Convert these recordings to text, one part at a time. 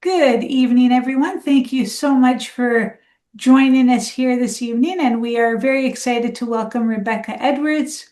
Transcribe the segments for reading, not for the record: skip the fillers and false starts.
Good evening, everyone. Thank you so much for joining us here this evening, and we are very excited to welcome Rebecca Edwards.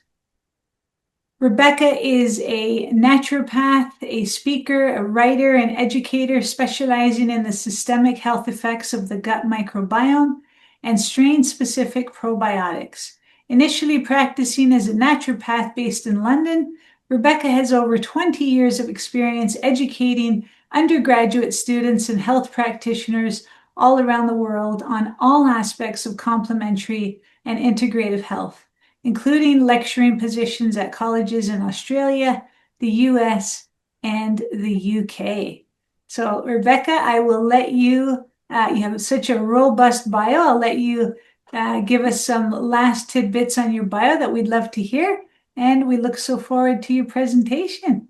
Rebecca is a naturopath, a speaker, a writer, and educator specializing in the systemic health effects of the gut microbiome and strain-specific probiotics. Initially practicing as a naturopath based in London, Rebecca has over 20 years of experience educating undergraduate students and health practitioners all around the world on all aspects of complementary and integrative health, including lecturing positions at colleges in Australia, the US, and the UK. So, Rebecca, I will let you, you have such a robust bio. I'll let you give us some last tidbits on your bio that we'd love to hear. And we look so forward to your presentation.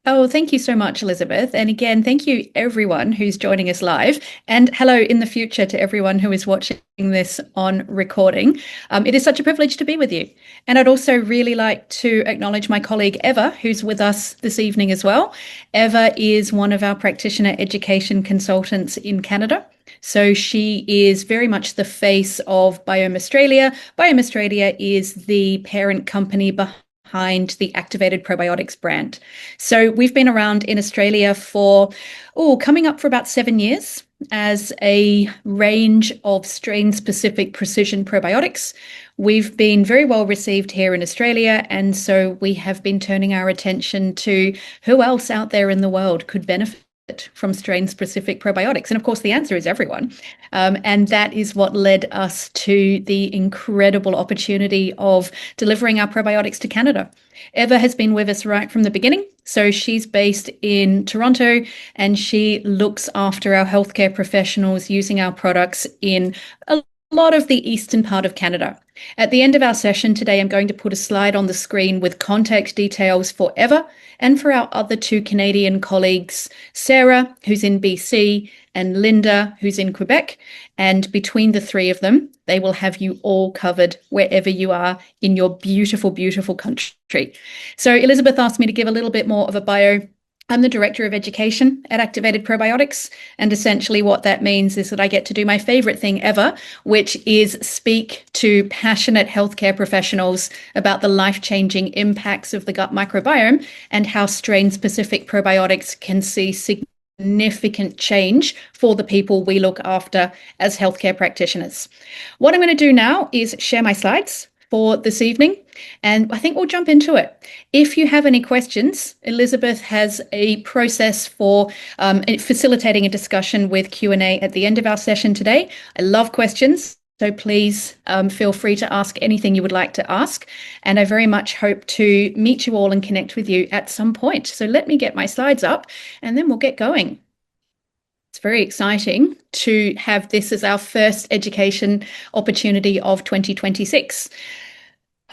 Oh, thank you so much, Elizabeth. And again, thank you everyone who's joining us live. And hello in the future to everyone who is watching this on recording. It is such a privilege to be with you. And I'd also really like to acknowledge my colleague Eva, who's with us this evening as well. Eva is one of our practitioner education consultants in Canada. So she is very much the face of Biome Australia. Biome Australia is the parent company behind the Activated Probiotics brand. So we've been around in Australia for, coming up for about 7 years as a range of strain-specific precision probiotics. We've been very well received here in Australia, and so we have been turning our attention to who else out there in the world could benefit from strain-specific probiotics. And of course, the answer is everyone. And that is what led us to the incredible opportunity of delivering our probiotics to Canada. Eva has been with us right from the beginning. So she's based in Toronto, and she looks after our healthcare professionals using our products in a lot of the eastern part of Canada. At the end of our session today, I'm going to put a slide on the screen with contact details for Eva and for our other two Canadian colleagues, Sarah, who's in BC, and Linda, who's in Quebec. And between the three of them, they will have you all covered wherever you are in your beautiful, beautiful country. So Elizabeth asked me to give a little bit more of a bio. I'm the Director of Education at Activated Probiotics, and essentially what that means is that I get to do my favorite thing ever, which is speak to passionate healthcare professionals about the life-changing impacts of the gut microbiome and how strain-specific probiotics can see significant change for the people we look after as healthcare practitioners. What I'm going to do now is share my slides for this evening, and I think we'll jump into it. If you have any questions, Elizabeth has a process for facilitating a discussion with Q&A at the end of our session today. I love questions, so please feel free to ask anything you would like to ask, and I very much hope to meet you all and connect with you at some point. So let me get my slides up, and then we'll get going. It's very exciting to have this as our first education opportunity of 2026.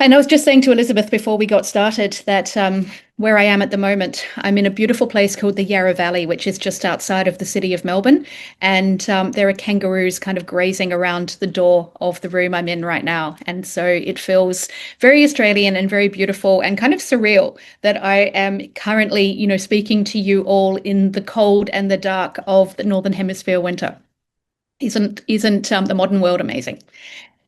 And I was just saying to Elizabeth before we got started that where I am at the moment, I'm in a beautiful place called the Yarra Valley, which is just outside of the city of Melbourne. And there are kangaroos kind of grazing around the door of the room I'm in right now. And so it feels very Australian and very beautiful and kind of surreal that I am currently, speaking to you all in the cold and the dark of the Northern Hemisphere winter. Isn't the modern world amazing?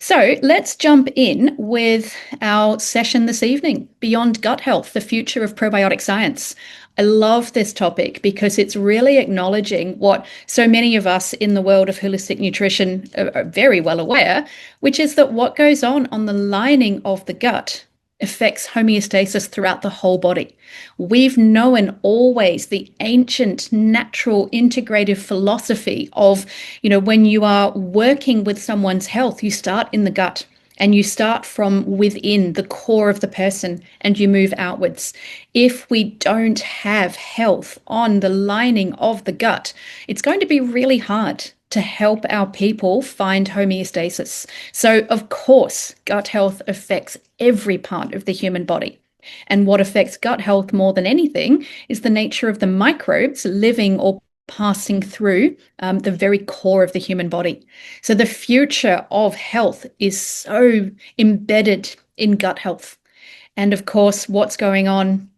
So let's jump in with our session this evening, Beyond Gut Health, the Future of Probiotic Science. I love this topic because it's really acknowledging what so many of us in the world of holistic nutrition are very well aware, which is that what goes on the lining of the gut affects homeostasis throughout the whole body. We've known always the ancient natural integrative philosophy of, when you are working with someone's health, you start in the gut and you start from within the core of the person and you move outwards. If we don't have health on the lining of the gut, it's going to be really hard to help our people find homeostasis. So, of course, gut health affects every part of the human body. And what affects gut health more than anything is the nature of the microbes living or passing through the very core of the human body. So the future of health is so embedded in gut health. And of course, what's going on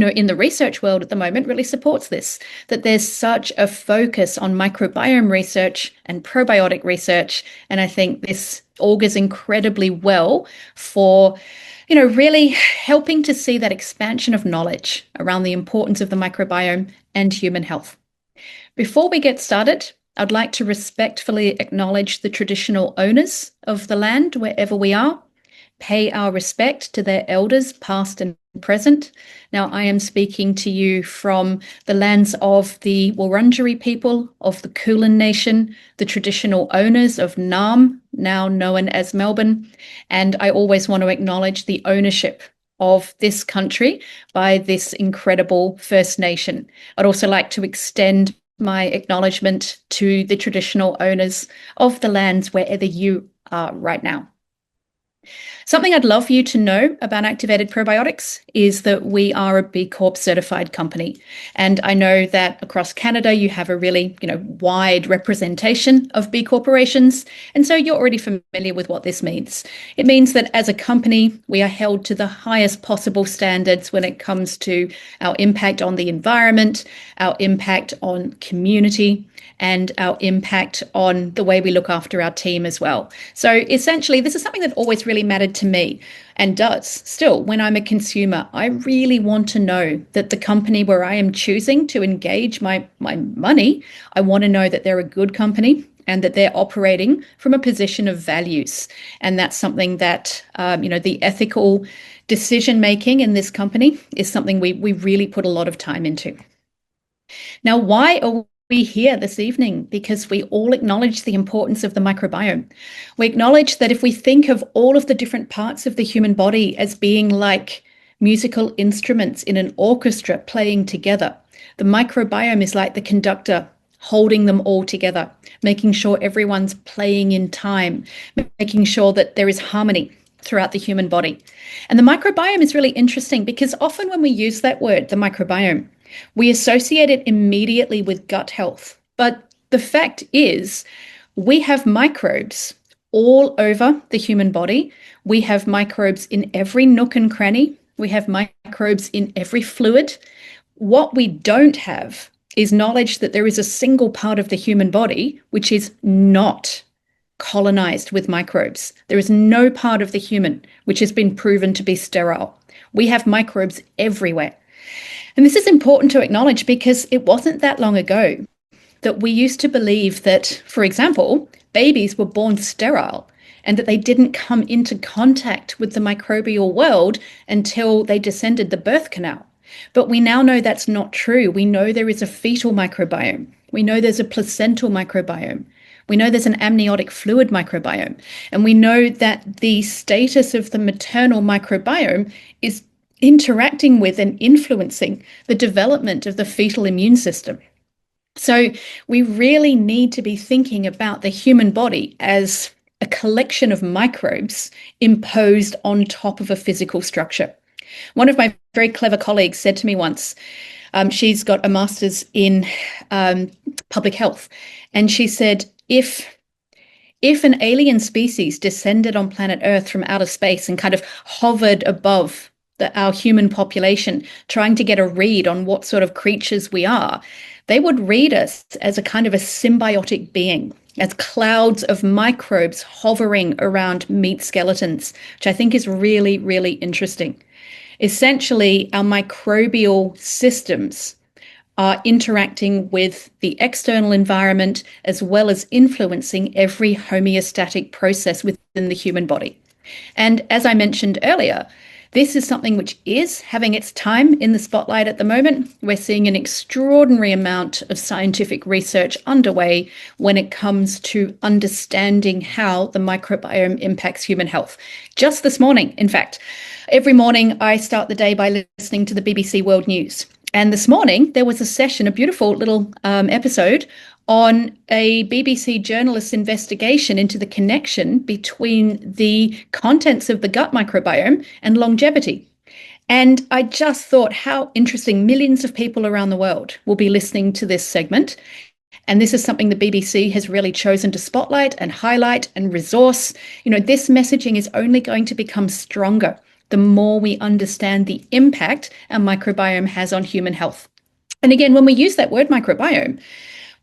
in the research world at the moment really supports this, that there's such a focus on microbiome research and probiotic research. And I think this augurs incredibly well for, really helping to see that expansion of knowledge around the importance of the microbiome and human health. Before we get started, I'd like to respectfully acknowledge the traditional owners of the land wherever we are, pay our respect to their elders, past and present. Now, I am speaking to you from the lands of the Wurundjeri people of the Kulin Nation, the traditional owners of Naarm, now known as Melbourne, and I always want to acknowledge the ownership of this country by this incredible First Nation. I'd also like to extend my acknowledgement to the traditional owners of the lands wherever you are right now. Something I'd love for you to know about Activated Probiotics is that we are a B Corp certified company. And I know that across Canada, you have a really, wide representation of B corporations. And so you're already familiar with what this means. It means that as a company, we are held to the highest possible standards when it comes to our impact on the environment, our impact on community, and our impact on the way we look after our team as well. So essentially, this is something that always really mattered to me and does still when I'm a consumer. I really want to know that the company where I am choosing to engage my money, I want to know that they're a good company and that they're operating from a position of values. And that's something that, the ethical decision making in this company is something we really put a lot of time into. Now, why are we here this evening? Because we all acknowledge the importance of the microbiome. We acknowledge that if we think of all of the different parts of the human body as being like musical instruments in an orchestra playing together, the microbiome is like the conductor holding them all together, making sure everyone's playing in time, making sure that there is harmony throughout the human body. And the microbiome is really interesting because often when we use that word, the microbiome, we associate it immediately with gut health. But the fact is, we have microbes all over the human body. We have microbes in every nook and cranny. We have microbes in every fluid. What we don't have is knowledge that there is a single part of the human body which is not colonized with microbes. There is no part of the human which has been proven to be sterile. We have microbes everywhere. And this is important to acknowledge because it wasn't that long ago that we used to believe that, for example, babies were born sterile and that they didn't come into contact with the microbial world until they descended the birth canal. But we now know that's not true. We know there is a fetal microbiome. We know there's a placental microbiome. We know there's an amniotic fluid microbiome. And we know that the status of the maternal microbiome is interacting with and influencing the development of the fetal immune system. So we really need to be thinking about the human body as a collection of microbes imposed on top of a physical structure. One of my very clever colleagues said to me once, she's got a master's in public health, and she said, if an alien species descended on planet Earth from outer space and kind of hovered above our human population, trying to get a read on what sort of creatures we are, they would read us as a kind of a symbiotic being, as clouds of microbes hovering around meat skeletons, which I think is really, really interesting. Essentially, our microbial systems are interacting with the external environment as well as influencing every homeostatic process within the human body. And as I mentioned earlier, this is something which is having its time in the spotlight at the moment. We're seeing an extraordinary amount of scientific research underway when it comes to understanding how the microbiome impacts human health. Just this morning, in fact, every morning I start the day by listening to the BBC World News. And this morning there was a session, a beautiful little episode on a BBC journalist's investigation into the connection between the contents of the gut microbiome and longevity. And I just thought how interesting. Millions of people around the world will be listening to this segment. And this is something the BBC has really chosen to spotlight and highlight and resource. This messaging is only going to become stronger the more we understand the impact our microbiome has on human health. And again, when we use that word microbiome,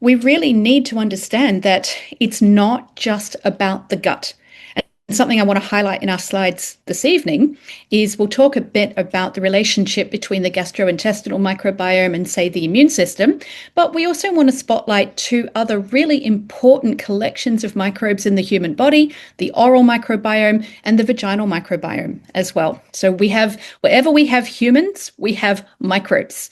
we really need to understand that it's not just about the gut. And something I want to highlight in our slides this evening is we'll talk a bit about the relationship between the gastrointestinal microbiome and, say, the immune system. But we also want to spotlight two other really important collections of microbes in the human body, the oral microbiome and the vaginal microbiome as well. So we have, wherever we have humans, we have microbes.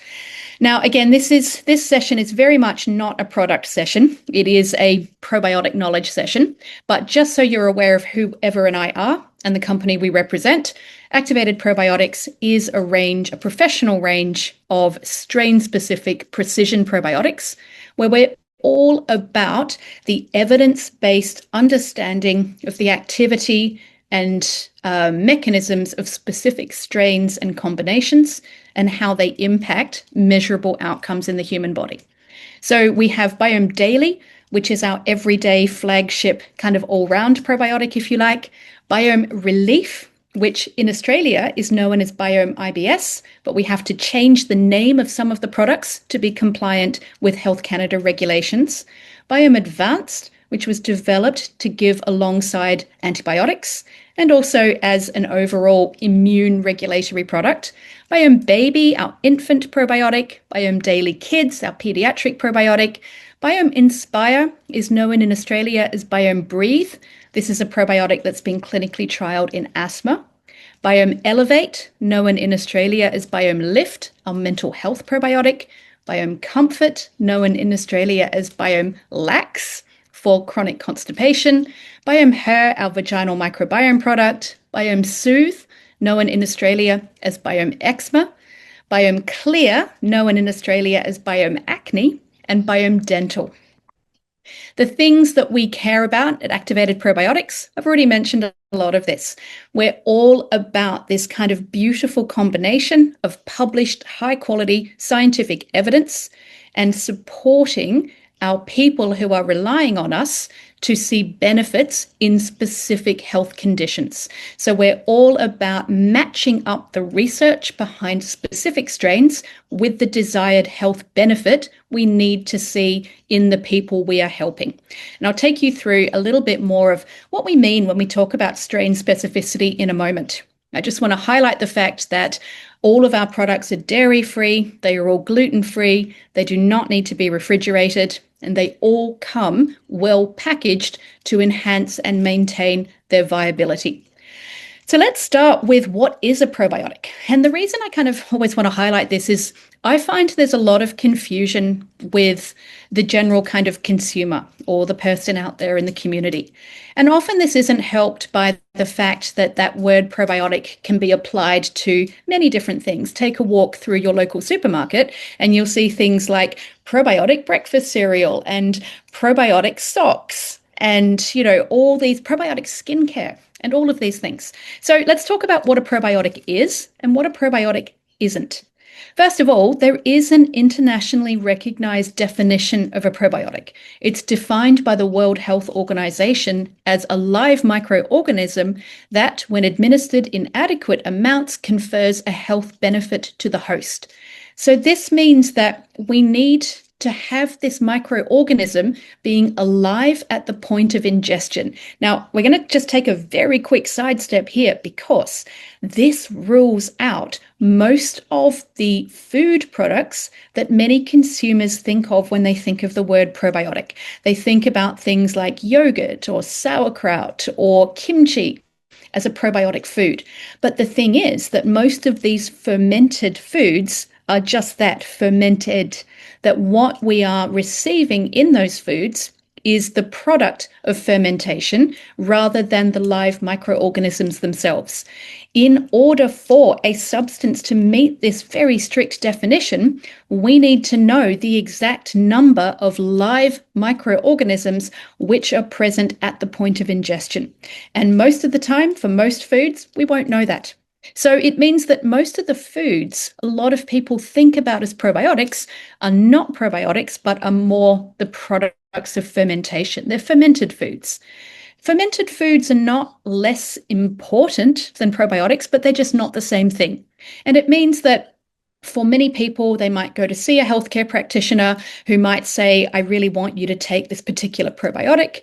Now, again, this session is very much not a product session. It is a probiotic knowledge session. But just so you're aware of who Eva and I are and the company we represent, Activated Probiotics is a professional range of strain-specific precision probiotics, where we're all about the evidence-based understanding of the activity and mechanisms of specific strains and combinations and how they impact measurable outcomes in the human body. So we have Biome Daily, which is our everyday flagship kind of all-round probiotic, if you like. Biome Relief, which in Australia is known as Biome IBS, but we have to change the name of some of the products to be compliant with Health Canada regulations. Biome Advanced, which was developed to give alongside antibiotics and also as an overall immune regulatory product. Biome Baby, our infant probiotic. Biome Daily Kids, our pediatric probiotic. Biome Inspire is known in Australia as Biome Breathe. This is a probiotic that's been clinically trialed in asthma. Biome Elevate, known in Australia as Biome Lift, our mental health probiotic. Biome Comfort, known in Australia as Biome Lax for chronic constipation. Biome Her, our vaginal microbiome product. Biome Soothe, known in Australia as Biome Eczema. Biome Clear, known in Australia as Biome Acne. And Biome Dental. The things that we care about at Activated Probiotics, I've already mentioned a lot of this. We're all about this kind of beautiful combination of published high-quality scientific evidence and supporting our people who are relying on us to see benefits in specific health conditions. So we're all about matching up the research behind specific strains with the desired health benefit we need to see in the people we are helping. And I'll take you through a little bit more of what we mean when we talk about strain specificity in a moment. I just want to highlight the fact that all of our products are dairy-free, they are all gluten-free, they do not need to be refrigerated, and they all come well packaged to enhance and maintain their viability. So let's start with what is a probiotic. And the reason I kind of always want to highlight this is I find there's a lot of confusion with the general kind of consumer or the person out there in the community. And often this isn't helped by the fact that that word probiotic can be applied to many different things. Take a walk through your local supermarket and you'll see things like probiotic breakfast cereal and probiotic socks and, all these probiotic skincare and all of these things. So let's talk about what a probiotic is and what a probiotic isn't. First of all, there is an internationally recognized definition of a probiotic. It's defined by the World Health Organization as a live microorganism that, when administered in adequate amounts, confers a health benefit to the host. So this means that we need to have this microorganism being alive at the point of ingestion. Now, we're going to just take a very quick sidestep here because this rules out most of the food products that many consumers think of when they think of the word probiotic. They think about things like yogurt or sauerkraut or kimchi as a probiotic food. But the thing is that most of these fermented foods are just that, fermented, that what we are receiving in those foods is the product of fermentation rather than the live microorganisms themselves. In order for a substance to meet this very strict definition, we need to know the exact number of live microorganisms which are present at the point of ingestion. And most of the time, for most foods, we won't know that. So it means that most of the foods a lot of people think about as probiotics are not probiotics, but are more the products of fermentation. They're fermented foods. Fermented foods are not less important than probiotics, but they're just not the same thing. And it means that for many people, they might go to see a healthcare practitioner who might say, I really want you to take this particular probiotic.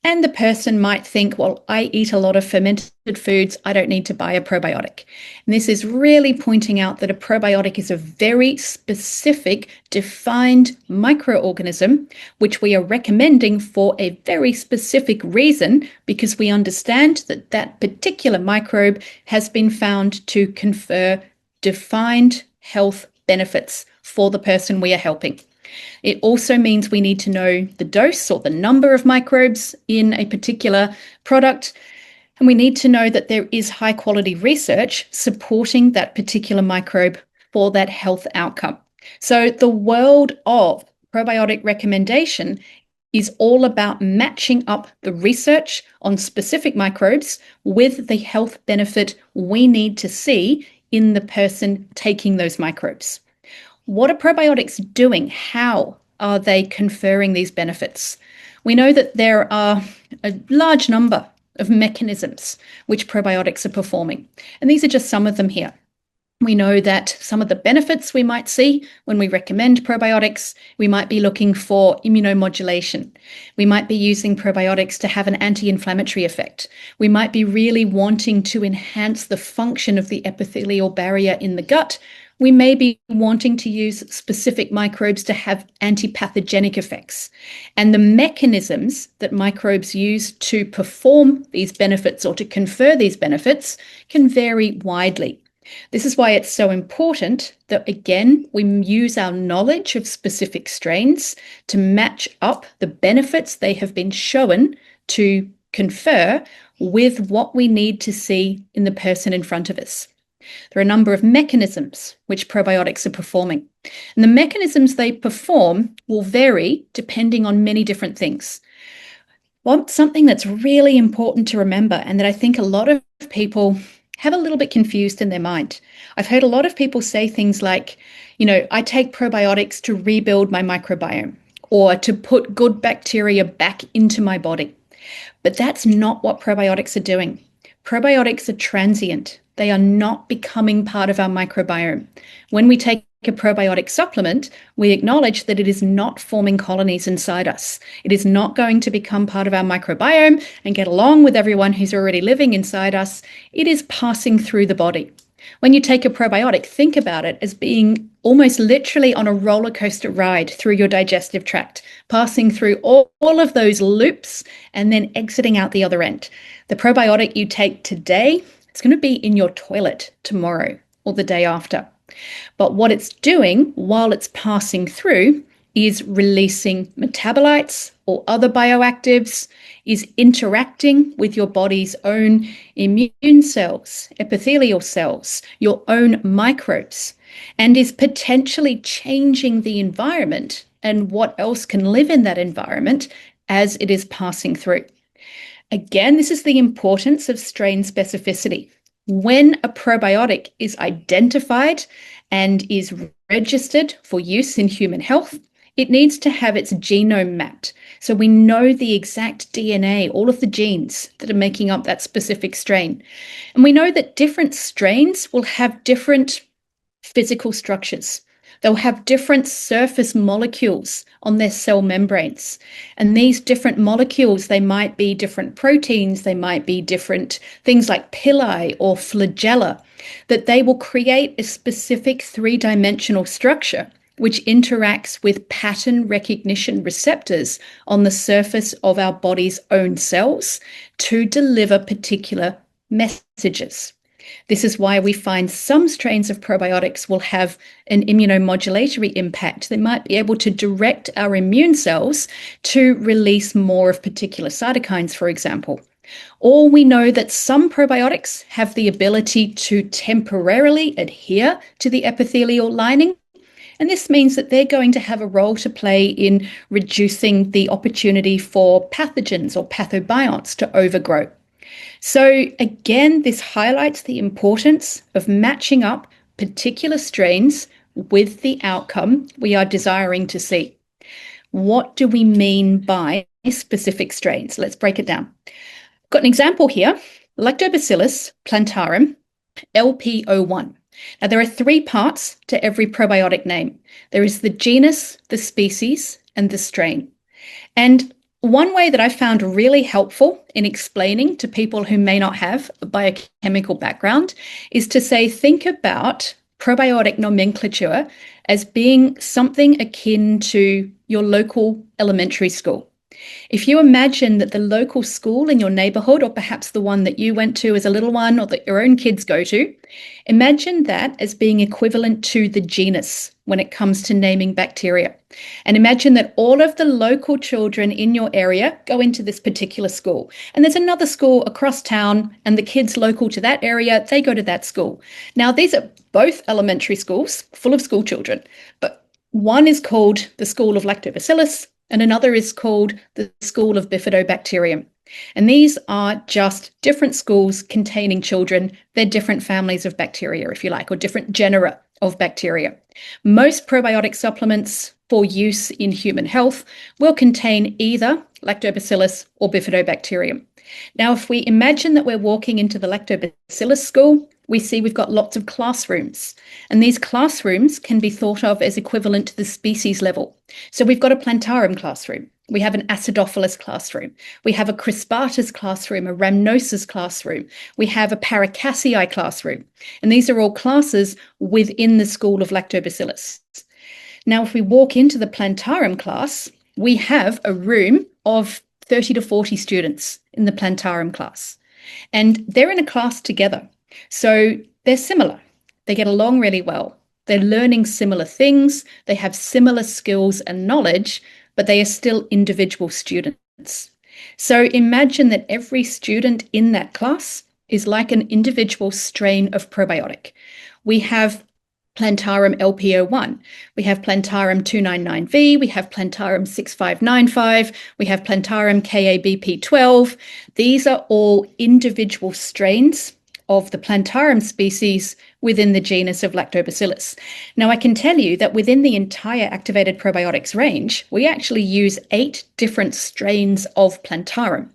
And the person might think, well, I eat a lot of fermented foods. I don't need to buy a probiotic. And this is really pointing out that a probiotic is a very specific, defined microorganism, which we are recommending for a very specific reason, because we understand that that particular microbe has been found to confer defined health benefits for the person we are helping. It also means we need to know the dose or the number of microbes in a particular product. And we need to know that there is high quality research supporting that particular microbe for that health outcome. So the world of probiotic recommendation is all about matching up the research on specific microbes with the health benefit we need to see in the person taking those microbes. What are probiotics doing? How are they conferring these benefits? We know that there are a large number of mechanisms which probiotics are performing, and these are just some of them here. We know that some of the benefits we might see when we recommend probiotics, we might be looking for immunomodulation. We might be using probiotics to have an anti-inflammatory effect. We might be really wanting to enhance the function of the epithelial barrier in the gut. We may be wanting to use specific microbes to have antipathogenic effects. And the mechanisms that microbes use to perform these benefits or to confer these benefits can vary widely. This is why it's so important that, again, we use our knowledge of specific strains to match up the benefits they have been shown to confer with what we need to see in the person in front of us. There are a number of mechanisms which probiotics are performing. And the mechanisms they perform will vary depending on many different things. Something that's really important to remember, and that I think a lot of people have a little bit confused in their mind. I've heard a lot of people say things like, I take probiotics to rebuild my microbiome or to put good bacteria back into my body. But that's not what probiotics are doing. Probiotics are transient. They are not becoming part of our microbiome. When we take a probiotic supplement, we acknowledge that it is not forming colonies inside us. It is not going to become part of our microbiome and get along with everyone who's already living inside us. It is passing through the body. When you take a probiotic, think about it as being almost literally on a roller coaster ride through your digestive tract, passing through all of those loops and then exiting out the other end. The probiotic you take today, it's going to be in your toilet tomorrow or the day after. But what it's doing while it's passing through is releasing metabolites or other bioactives, is interacting with your body's own immune cells, epithelial cells, your own microbes, and is potentially changing the environment and what else can live in that environment as it is passing through. Again, this is the importance of strain specificity. When a probiotic is identified and is registered for use in human health, it needs to have its genome mapped. So we know the exact DNA, all of the genes that are making up that specific strain. And we know that different strains will have different physical structures. They'll have different surface molecules on their cell membranes. And these different molecules, they might be different proteins, they might be different things like pili or flagella, that they will create a specific three-dimensional structure which interacts with pattern recognition receptors on the surface of our body's own cells to deliver particular messages. This is why we find some strains of probiotics will have an immunomodulatory impact. They might be able to direct our immune cells to release more of particular cytokines, for example. Or we know that some probiotics have the ability to temporarily adhere to the epithelial lining. And this means that they're going to have a role to play in reducing the opportunity for pathogens or pathobionts to overgrow. So again, this highlights the importance of matching up particular strains with the outcome we are desiring to see. What do we mean by specific strains? Let's break it down. Got an example here, Lactobacillus plantarum LP01. Now, there are 3 parts to every probiotic name. There is the genus, the species, and the strain. And one way that I found really helpful in explaining to people who may not have a biochemical background is to say, think about probiotic nomenclature as being something akin to your local elementary school. If you imagine that the local school in your neighborhood, or perhaps the one that you went to as a little one or that your own kids go to, imagine that as being equivalent to the genus when it comes to naming bacteria. And imagine that all of the local children in your area go into this particular school. And there's another school across town, and the kids local to that area, they go to that school. Now, these are both elementary schools full of school children, but one is called the School of Lactobacillus, and another is called the School of Bifidobacterium. And these are just different schools containing children. They're different families of bacteria, if you like, or different genera of bacteria. Most probiotic supplements for use in human health will contain either Lactobacillus or Bifidobacterium. Now, if we imagine that we're walking into the Lactobacillus school, we see we've got lots of classrooms, and these classrooms can be thought of as equivalent to the species level. So we've got a plantarum classroom, we have an acidophilus classroom, we have a crispatus classroom, a rhamnosus classroom, we have a paracassii classroom, and these are all classes within the school of Lactobacillus. Now, if we walk into the plantarum class, we have a room of 30 to 40 students in the plantarum class, and they're in a class together. So they're similar. They get along really well. They're learning similar things. They have similar skills and knowledge, but they are still individual students. So imagine that every student in that class is like an individual strain of probiotic. We have Plantarum LP01, we have Plantarum 299V, we have Plantarum 6595, we have Plantarum KABP12. These are all individual strains of the Plantarum species within the genus of Lactobacillus. Now, I can tell you that within the entire Activated Probiotics range, we actually use 8 different strains of Plantarum.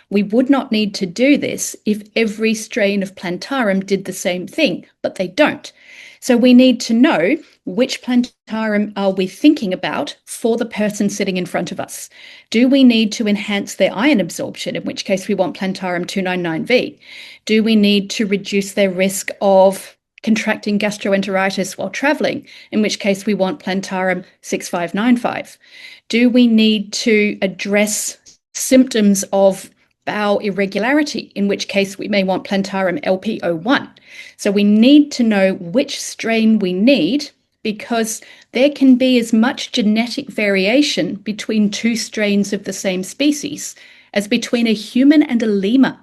We would not need to do this if every strain of Plantarum did the same thing, but they don't. So we need to know which Plantarum are we thinking about for the person sitting in front of us. Do we need to enhance their iron absorption, in which case we want Plantarum 299V? Do we need to reduce their risk of contracting gastroenteritis while traveling, in which case we want Plantarum 6595? Do we need to address symptoms of bowel irregularity, in which case we may want Plantarum LP01? So we need to know which strain we need, because there can be as much genetic variation between 2 strains of the same species as between a human and a lemur.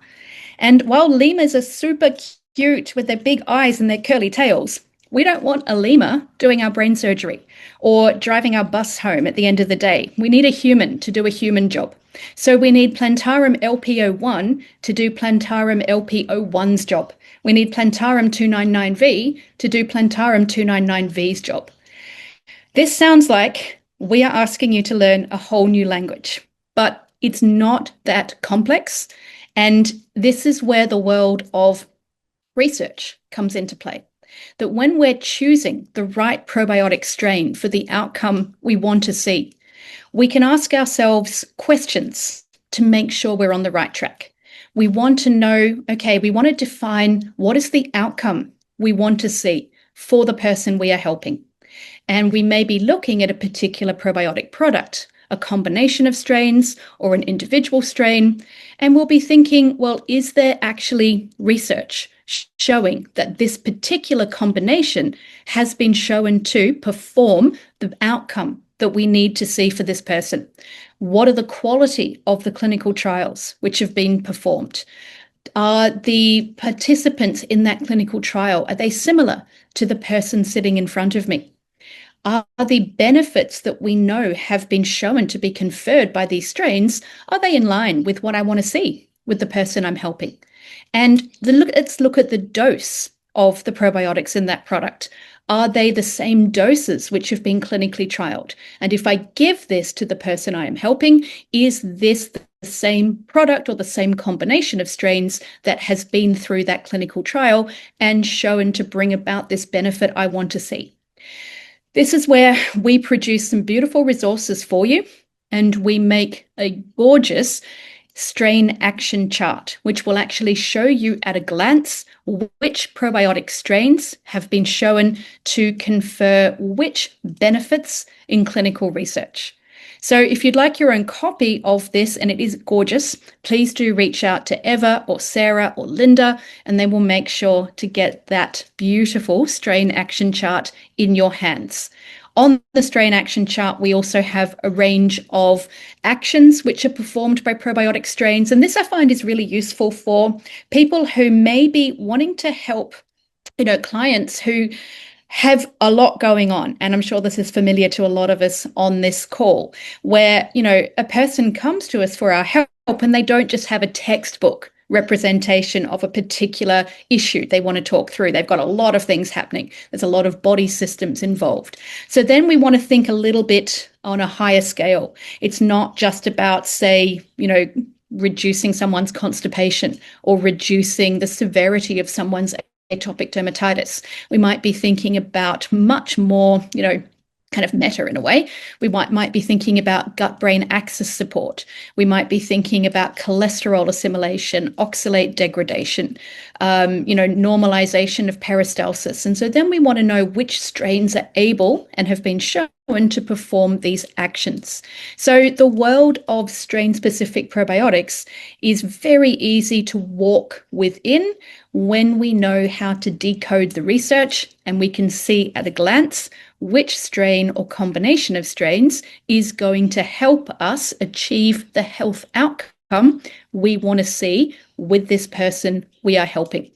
And while lemurs are super cute with their big eyes and their curly tails, we don't want a lemur doing our brain surgery or driving our bus home at the end of the day. We need a human to do a human job. So we need Plantarum LP01 to do Plantarum LP01's job. We need Plantarum 299V to do Plantarum 299V's job. This sounds like we are asking you to learn a whole new language, but it's not that complex. And this is where the world of research comes into play. That when we're choosing the right probiotic strain for the outcome we want to see, we can ask ourselves questions to make sure we're on the right track. We want to know, okay, we want to define what is the outcome we want to see for the person we are helping. And we may be looking at a particular probiotic product, a combination of strains or an individual strain, and we'll be thinking, well, is there actually research showing that this particular combination has been shown to perform the outcome that we need to see for this person? What are the quality of the clinical trials which have been performed? Are the participants in that clinical trial, are they similar to the person sitting in front of me? Are the benefits that we know have been shown to be conferred by these strains, are they in line with what I want to see with the person I'm helping? And let's look at the dose of the probiotics in that product. Are they the same doses which have been clinically trialed? And if I give this to the person I am helping, is this same product or the same combination of strains that has been through that clinical trial and shown to bring about this benefit I want to see. This is where we produce some beautiful resources for you, and we make a gorgeous strain action chart, which will actually show you at a glance which probiotic strains have been shown to confer which benefits in clinical research. So if you'd like your own copy of this, and it is gorgeous, please do reach out to Eva or Sarah or Linda, and they will make sure to get that beautiful strain action chart in your hands. On the strain action chart, we also have a range of actions which are performed by probiotic strains. And this I find is really useful for people who may be wanting to help, clients who have a lot going on. And I'm sure this is familiar to a lot of us on this call, where, a person comes to us for our help and they don't just have a textbook representation of a particular issue they want to talk through. They've got a lot of things happening. There's a lot of body systems involved. So then we want to think a little bit on a higher scale. It's not just about, say, reducing someone's constipation or reducing the severity of someone's atopic dermatitis. We might be thinking about much more, kind of meta in a way. We might be thinking about gut-brain axis support. We might be thinking about cholesterol assimilation, oxalate degradation, normalization of peristalsis. And so then we want to know which strains are able and have been shown to perform these actions. So the world of strain-specific probiotics is very easy to walk within when we know how to decode the research, and we can see at a glance which strain or combination of strains is going to help us achieve the health outcome we want to see with this person we are helping.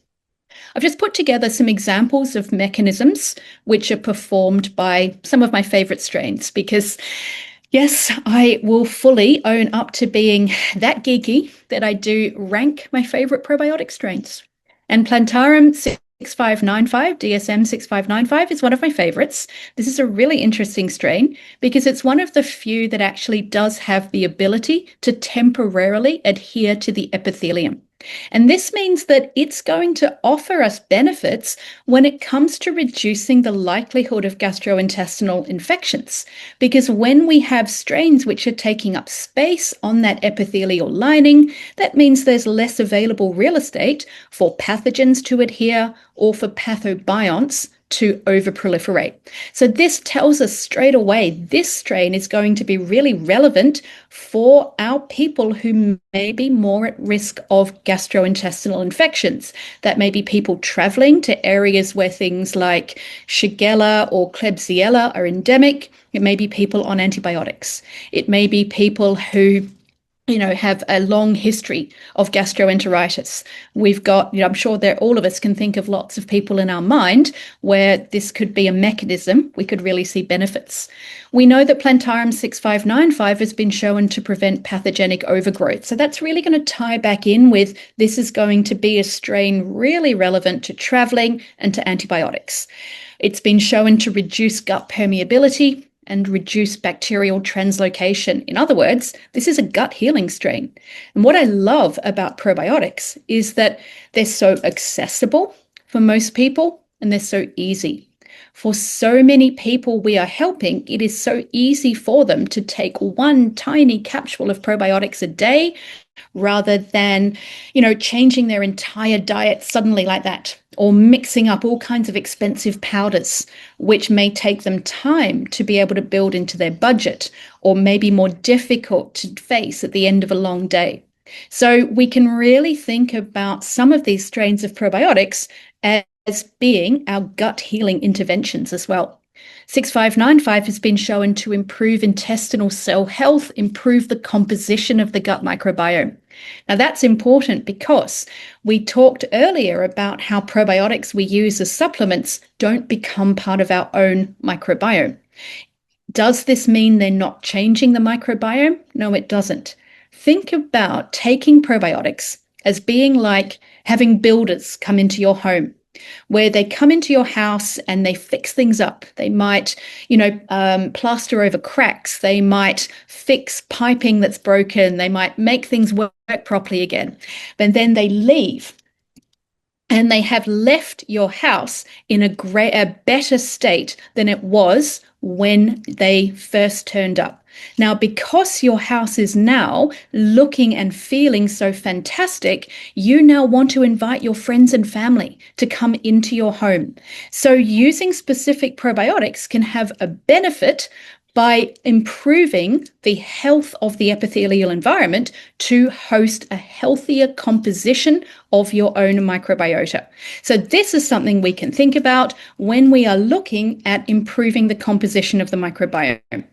I've just put together some examples of mechanisms which are performed by some of my favorite strains, because yes, I will fully own up to being that geeky that I do rank my favorite probiotic strains. And Plantarum 6595, DSM 6595 is one of my favorites. This is a really interesting strain because it's one of the few that actually does have the ability to temporarily adhere to the epithelium. And this means that it's going to offer us benefits when it comes to reducing the likelihood of gastrointestinal infections. Because when we have strains which are taking up space on that epithelial lining, that means there's less available real estate for pathogens to adhere or for pathobionts to overproliferate. So this tells us straight away this strain is going to be really relevant for our people who may be more at risk of gastrointestinal infections. That may be people traveling to areas where things like Shigella or Klebsiella are endemic. It may be people on antibiotics. It may be people who have a long history of gastroenteritis. We've got, I'm sure that all of us can think of lots of people in our mind where this could be a mechanism we could really see benefits. We know that Plantarum 6595 has been shown to prevent pathogenic overgrowth. So that's really going to tie back in with this is going to be a strain really relevant to traveling and to antibiotics. It's been shown to reduce gut permeability and reduce bacterial translocation. In other words, this is a gut healing strain. And what I love about probiotics is that they're so accessible for most people and they're so easy. For so many people we are helping, it is so easy for them to take one tiny capsule of probiotics a day rather than, changing their entire diet suddenly like that, or mixing up all kinds of expensive powders, which may take them time to be able to build into their budget, or maybe more difficult to face at the end of a long day. So we can really think about some of these strains of probiotics as being our gut healing interventions as well. 6595 has been shown to improve intestinal cell health, improve the composition of the gut microbiome. Now that's important because we talked earlier about how probiotics we use as supplements don't become part of our own microbiome. Does this mean they're not changing the microbiome? No, it doesn't. Think about taking probiotics as being like having builders come into your home where they come into your house and they fix things up. They might, plaster over cracks. They might fix piping that's broken. They might make things work properly again. But then they leave. And they have left your house in a better state than it was when they first turned up. Now, because your house is now looking and feeling so fantastic, you now want to invite your friends and family to come into your home. So using specific probiotics can have a benefit by improving the health of the epithelial environment to host a healthier composition of your own microbiota. So this is something we can think about when we are looking at improving the composition of the microbiome.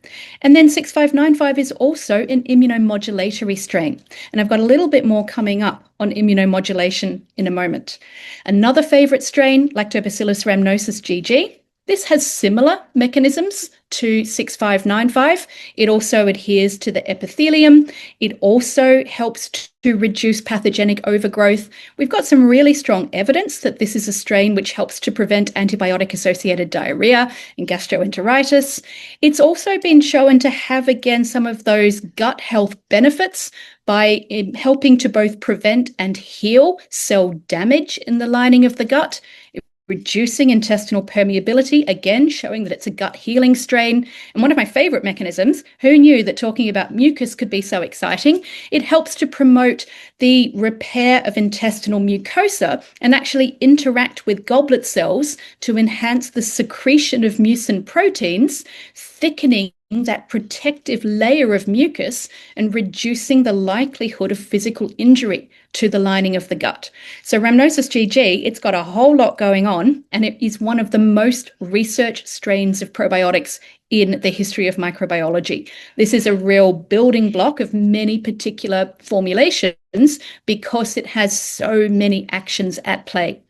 And then 6595 is also an immunomodulatory strain. And I've got a little bit more coming up on immunomodulation in a moment. Another favorite strain, Lactobacillus rhamnosus GG. This has similar mechanisms to 6595. It also adheres to the epithelium. It also helps to reduce pathogenic overgrowth. We've got some really strong evidence that this is a strain which helps to prevent antibiotic-associated diarrhea and gastroenteritis. It's also been shown to have, again, some of those gut health benefits by helping to both prevent and heal cell damage in the lining of the gut, reducing intestinal permeability, again, showing that it's a gut healing strain. And one of my favorite mechanisms, who knew that talking about mucus could be so exciting? It helps to promote the repair of intestinal mucosa and actually interact with goblet cells to enhance the secretion of mucin proteins, thickening that protective layer of mucus and reducing the likelihood of physical injury to the lining of the gut. So Rhamnosus GG, it's got a whole lot going on, and it is one of the most researched strains of probiotics in the history of microbiology. This is a real building block of many particular formulations because it has so many actions at play.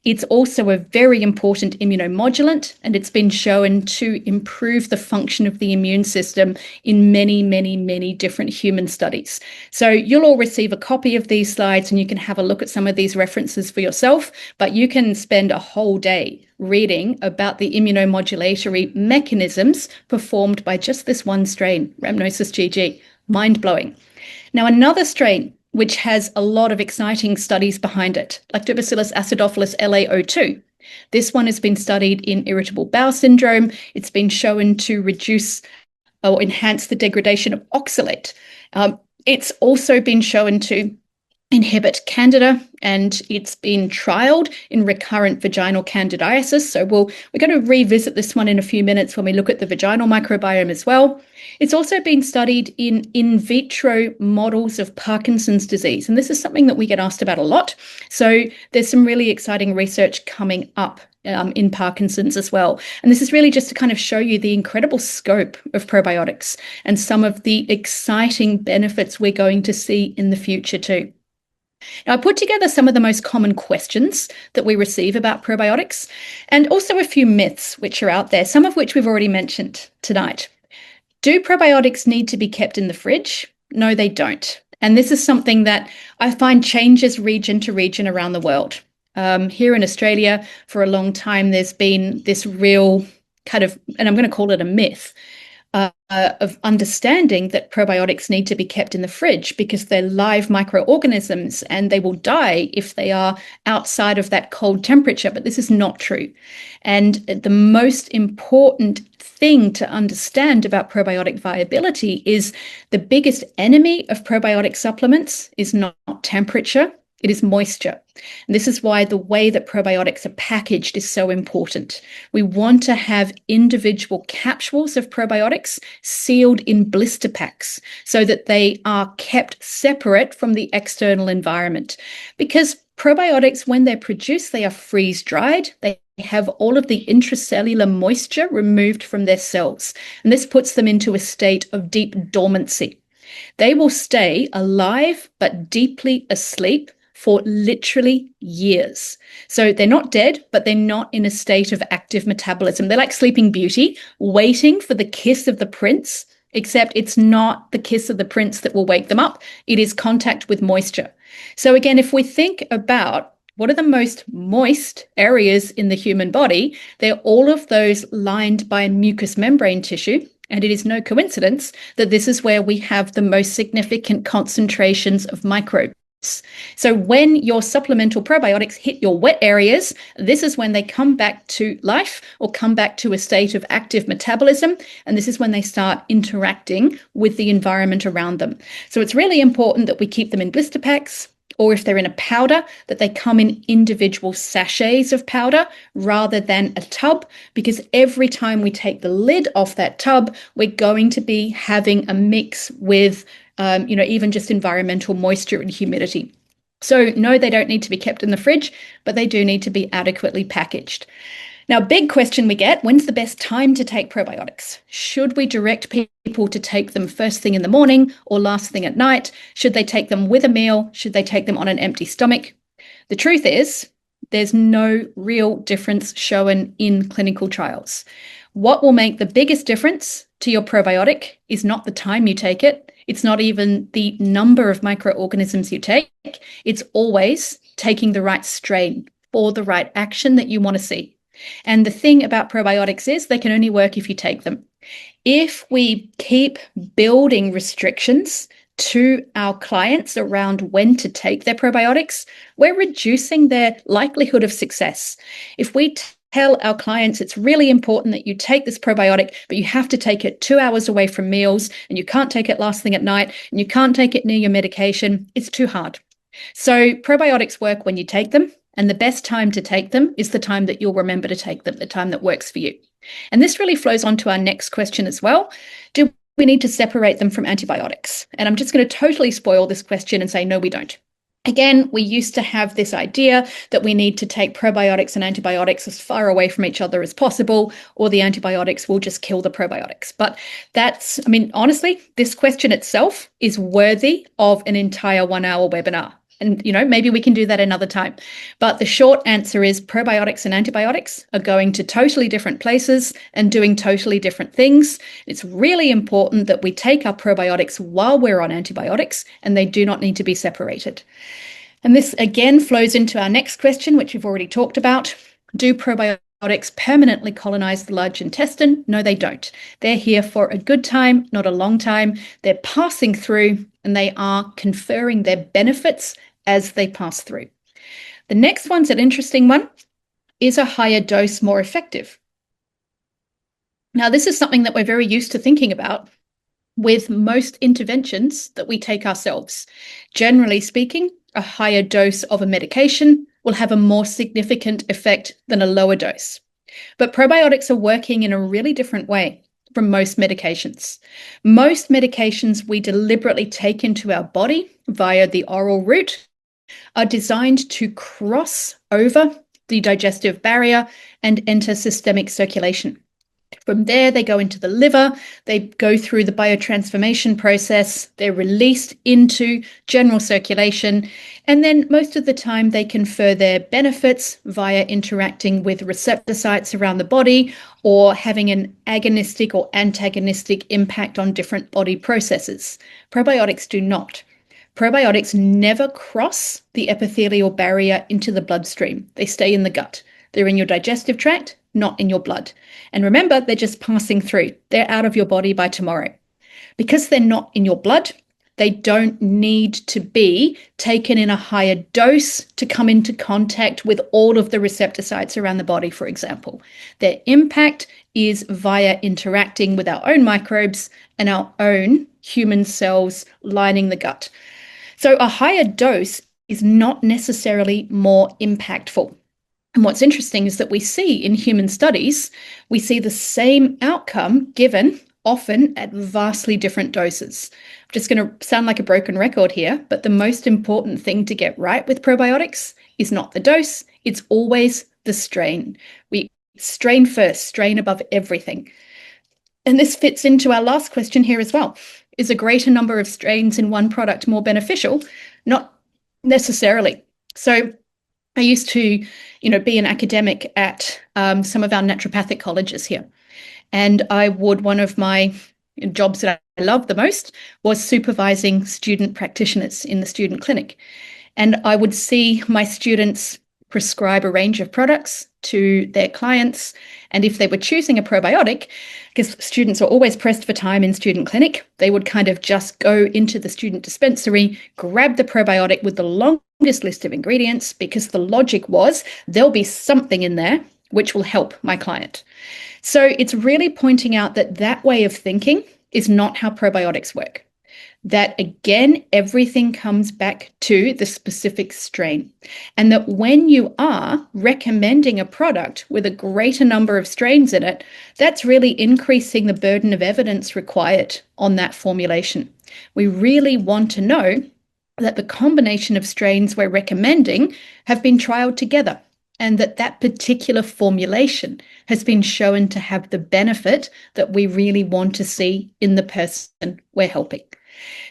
It's also a very important immunomodulant, and it's been shown to improve the function of the immune system in many, many, many different human studies. So you'll all receive a copy of these slides and you can have a look at some of these references for yourself, but you can spend a whole day reading about the immunomodulatory mechanisms performed by just this one strain, Rhamnosus GG. Mind-blowing. Now, another strain which has a lot of exciting studies behind it, Lactobacillus acidophilus LaO2. This one has been studied in irritable bowel syndrome. It's been shown to reduce or enhance the degradation of oxalate. It's also been shown to inhibit candida, and it's been trialed in recurrent vaginal candidiasis. So we're going to revisit this one in a few minutes when we look at the vaginal microbiome as well. It's also been studied in vitro models of Parkinson's disease, and this is something that we get asked about a lot. So there's some really exciting research coming up in Parkinson's as well. And this is really just to kind of show you the incredible scope of probiotics and some of the exciting benefits we're going to see in the future too. Now, I put together some of the most common questions that we receive about probiotics and also a few myths which are out there, some of which we've already mentioned tonight. Do probiotics need to be kept in the fridge? No, they don't. And this is something that I find changes region to region around the world. Here in Australia, for a long time, there's been this real kind of, and I'm going to call it a myth, of understanding that probiotics need to be kept in the fridge because they're live microorganisms and they will die if they are outside of that cold temperature. But this is not true. And the most important thing to understand about probiotic viability is the biggest enemy of probiotic supplements is not temperature. It is moisture. And this is why the way that probiotics are packaged is so important. We want to have individual capsules of probiotics sealed in blister packs so that they are kept separate from the external environment. Because probiotics, when they're produced, they are freeze-dried. They have all of the intracellular moisture removed from their cells. And this puts them into a state of deep dormancy. They will stay alive but deeply asleep for literally years. So they're not dead, but they're not in a state of active metabolism. They're like Sleeping Beauty, waiting for the kiss of the prince, except it's not the kiss of the prince that will wake them up. It is contact with moisture. So again, if we think about What are the most moist areas in the human body? They're all of those lined by mucous membrane tissue. And it is no coincidence that this is where we have the most significant concentrations of microbes. So when your supplemental probiotics hit your wet areas, this is when they come back to life or come back to a state of active metabolism. And this is when they start interacting with the environment around them. So it's really important that we keep them in blister packs, or if they're in a powder, that they come in individual sachets of powder rather than a tub, because every time we take the lid off that tub, we're going to be having a mix with, even just environmental moisture and humidity. So no, they don't need to be kept in the fridge, but they do need to be adequately packaged. Now, big question we get, when's the best time to take probiotics? Should we direct people to take them first thing in the morning or last thing at night? Should they take them with a meal? Should they take them on an empty stomach? The truth is, there's no real difference shown in clinical trials. What will make the biggest difference to your probiotic is not the time you take it. It's not even the number of microorganisms you take. It's always taking the right strain for the right action that you want to see. And the thing about probiotics is they can only work if you take them. If we keep building restrictions to our clients around when to take their probiotics, we're reducing their likelihood of success. If we tell our clients it's really important that you take this probiotic, but you have to take it 2 hours away from meals, and you can't take it last thing at night, and you can't take it near your medication, it's too hard. So probiotics work when you take them. And the best time to take them is the time that you'll remember to take them, the time that works for you. And this really flows on to our next question as well. Do we need to separate them from antibiotics? And I'm just going to totally spoil this question and say, no, we don't. Again, we used to have this idea that we need to take probiotics and antibiotics as far away from each other as possible, or the antibiotics will just kill the probiotics. But honestly, this question itself is worthy of an entire 1 hour webinar. And, maybe we can do that another time. But the short answer is probiotics and antibiotics are going to totally different places and doing totally different things. It's really important that we take our probiotics while we're on antibiotics, and they do not need to be separated. And this again flows into our next question, which we've already talked about. Do probiotics permanently colonize the large intestine? No, they don't. They're here for a good time, not a long time. They're passing through, and they are conferring their benefits as they pass through. The next one's an interesting one. Is a higher dose more effective? Now, this is something that we're very used to thinking about with most interventions that we take ourselves. Generally speaking, a higher dose of a medication will have a more significant effect than a lower dose. But probiotics are working in a really different way from most medications. Most medications we deliberately take into our body via the oral route are designed to cross over the digestive barrier and enter systemic circulation. From there, they go into the liver, they go through the biotransformation process, they're released into general circulation, and then most of the time they confer their benefits via interacting with receptor sites around the body or having an agonistic or antagonistic impact on different body processes. Probiotics do not. Probiotics never cross the epithelial barrier into the bloodstream. They stay in the gut. They're in your digestive tract, not in your blood. And remember, they're just passing through. They're out of your body by tomorrow. Because they're not in your blood, they don't need to be taken in a higher dose to come into contact with all of the receptor sites around the body, for example. Their impact is via interacting with our own microbes and our own human cells lining the gut. So a higher dose is not necessarily more impactful. And what's interesting is that we see in human studies, we see the same outcome given often at vastly different doses. I'm just going to sound like a broken record here, but the most important thing to get right with probiotics is not the dose, it's always the strain. We strain first, strain above everything. And this fits into our last question here as well. Is a greater number of strains in one product more beneficial? Not necessarily. So I used to, be an academic at some of our naturopathic colleges here. And one of my jobs that I loved the most was supervising student practitioners in the student clinic. And I would see my students prescribe a range of products to their clients. And if they were choosing a probiotic, because students are always pressed for time in student clinic, they would kind of just go into the student dispensary, grab the probiotic with the longest list of ingredients, because the logic was there'll be something in there which will help my client. So it's really pointing out that that way of thinking is not how probiotics work. That again, everything comes back to the specific strain. And that when you are recommending a product with a greater number of strains in it, that's really increasing the burden of evidence required on that formulation. We really want to know that the combination of strains we're recommending have been trialed together, and that that particular formulation has been shown to have the benefit that we really want to see in the person we're helping.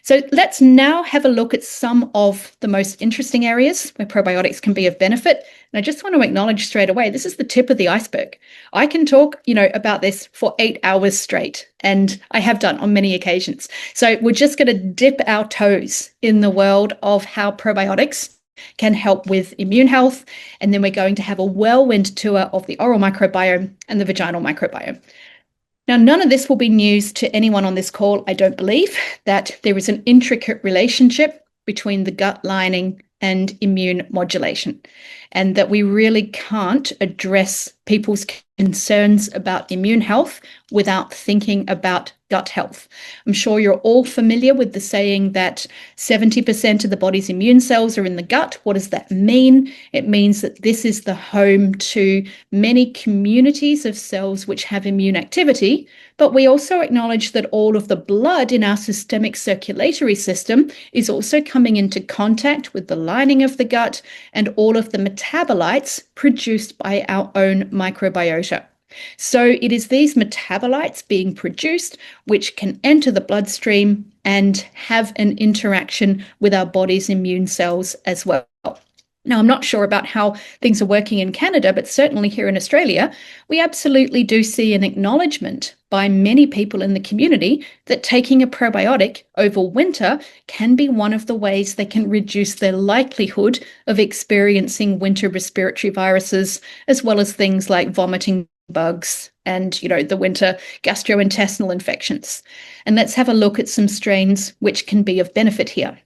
So let's now have a look at some of the most interesting areas where probiotics can be of benefit. And I just want to acknowledge straight away, this is the tip of the iceberg. I can talk, about this for 8 hours straight, and I have done on many occasions. So we're just going to dip our toes in the world of how probiotics can help with immune health. And then we're going to have a whirlwind tour of the oral microbiome and the vaginal microbiome. Now, none of this will be news to anyone on this call, I don't believe, that there is an intricate relationship between the gut lining and immune modulation, and that we really can't address people's concerns about immune health without thinking about gut health. I'm sure you're all familiar with the saying that 70% of the body's immune cells are in the gut. What does that mean? It means that this is the home to many communities of cells which have immune activity, but we also acknowledge that all of the blood in our systemic circulatory system is also coming into contact with the lining of the gut and all of the metabolites produced by our own microbiota. So it is these metabolites being produced which can enter the bloodstream and have an interaction with our body's immune cells as well. Now, I'm not sure about how things are working in Canada, but certainly here in Australia, we absolutely do see an acknowledgement by many people in the community that taking a probiotic over winter can be one of the ways they can reduce their likelihood of experiencing winter respiratory viruses, as well as things like vomiting bugs and, the winter gastrointestinal infections. And let's have a look at some strains which can be of benefit here.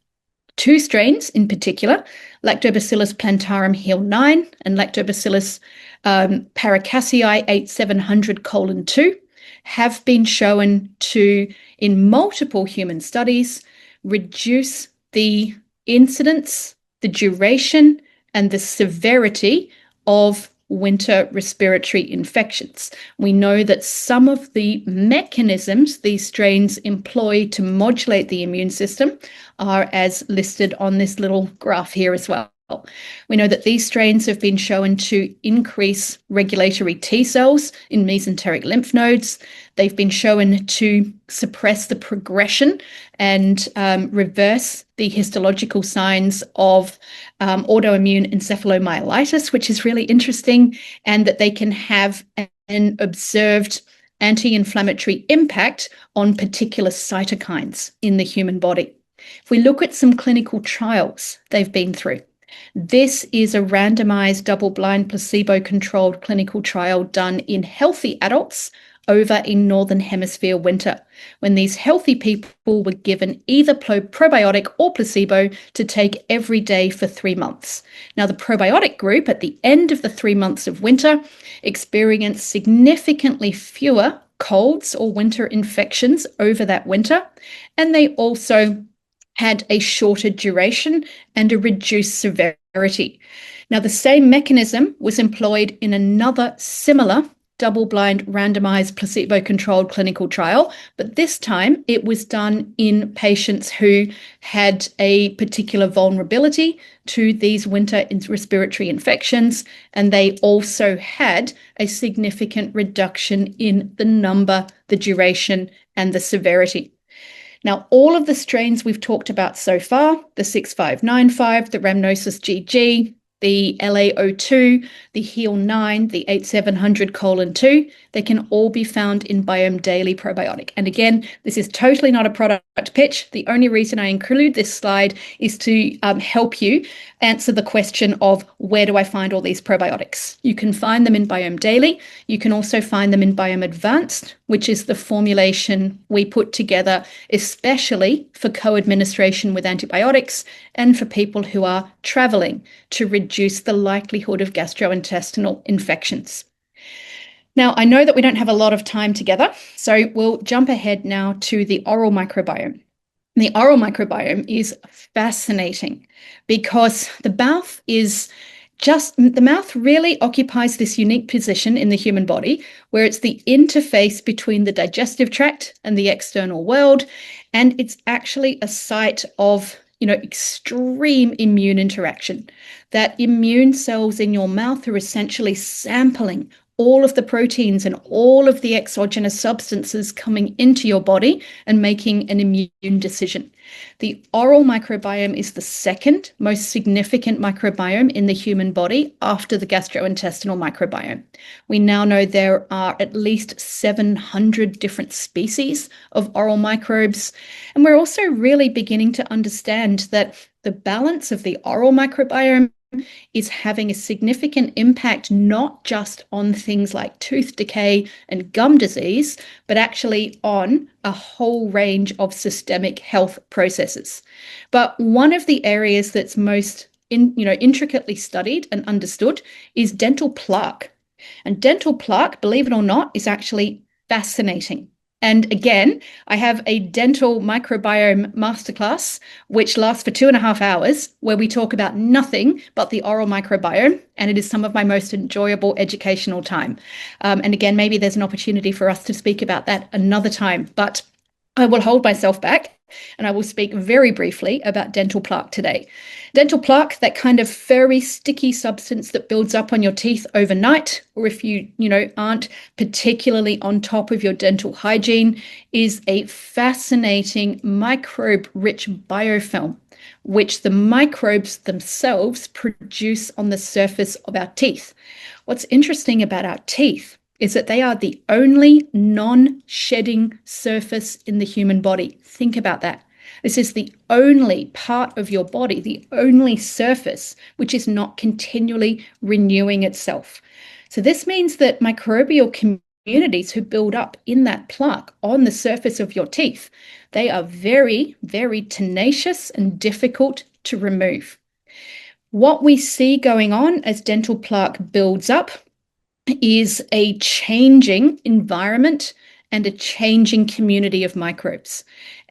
2 strains in particular, Lactobacillus plantarum Heal 9 and Lactobacillus paracasei 8700:2, have been shown to, in multiple human studies, reduce the incidence, the duration, and the severity of winter respiratory infections. We know that some of the mechanisms these strains employ to modulate the immune system are as listed on this little graph here as well. We know that these strains have been shown to increase regulatory T cells in mesenteric lymph nodes. They've been shown to suppress the progression and reverse the histological signs of autoimmune encephalomyelitis, which is really interesting, and that they can have an observed anti-inflammatory impact on particular cytokines in the human body. If we look at some clinical trials they've been through, this is a randomized double-blind placebo-controlled clinical trial done in healthy adults over a Northern Hemisphere winter, when these healthy people were given either probiotic or placebo to take every day for 3 months. Now, the probiotic group at the end of the 3 months of winter experienced significantly fewer colds or winter infections over that winter, and they also had a shorter duration and a reduced severity. Now, the same mechanism was employed in another similar double-blind randomized placebo-controlled clinical trial, but this time it was done in patients who had a particular vulnerability to these winter respiratory infections, and they also had a significant reduction in the number, the duration, and the severity. Now, all of the strains we've talked about so far, the 6595, the Rhamnosus GG, the LA02, the Heal 9, the 8700:2, they can all be found in Biome Daily Probiotic. And again, this is totally not a product pitch. The only reason I include this slide is to help you answer the question of where do I find all these probiotics? You can find them in Biome Daily. You can also find them in Biome Advanced, which is the formulation we put together especially for co-administration with antibiotics and for people who are traveling to reduce the likelihood of gastrointestinal infections. Now, I know that we don't have a lot of time together, so we'll jump ahead now to the oral microbiome. The oral microbiome is fascinating because the mouth really occupies this unique position in the human body where it's the interface between the digestive tract and the external world, and it's actually a site of extreme immune interaction. That immune cells in your mouth are essentially sampling all of the proteins and all of the exogenous substances coming into your body and making an immune decision. The oral microbiome is the second most significant microbiome in the human body after the gastrointestinal microbiome. We now know there are at least 700 different species of oral microbes, and we're also really beginning to understand that the balance of the oral microbiome is having a significant impact not just on things like tooth decay and gum disease, but actually on a whole range of systemic health processes. But one of the areas that's most intricately studied and understood is dental plaque. And dental plaque, believe it or not, is actually fascinating. And again, I have a dental microbiome masterclass, which lasts for 2.5 hours, where we talk about nothing but the oral microbiome. And it is some of my most enjoyable educational time. And again, maybe there's an opportunity for us to speak about that another time, but I will hold myself back and I will speak very briefly about dental plaque today. Dental plaque, that kind of furry, sticky substance that builds up on your teeth overnight, or if you aren't particularly on top of your dental hygiene, is a fascinating microbe-rich biofilm, which the microbes themselves produce on the surface of our teeth. What's interesting about our teeth is that they are the only non-shedding surface in the human body. Think about that. This is the only part of your body, the only surface which is not continually renewing itself. So this means that microbial communities who build up in that plaque on the surface of your teeth, they are very, very tenacious and difficult to remove. What we see going on as dental plaque builds up is a changing environment and a changing community of microbes.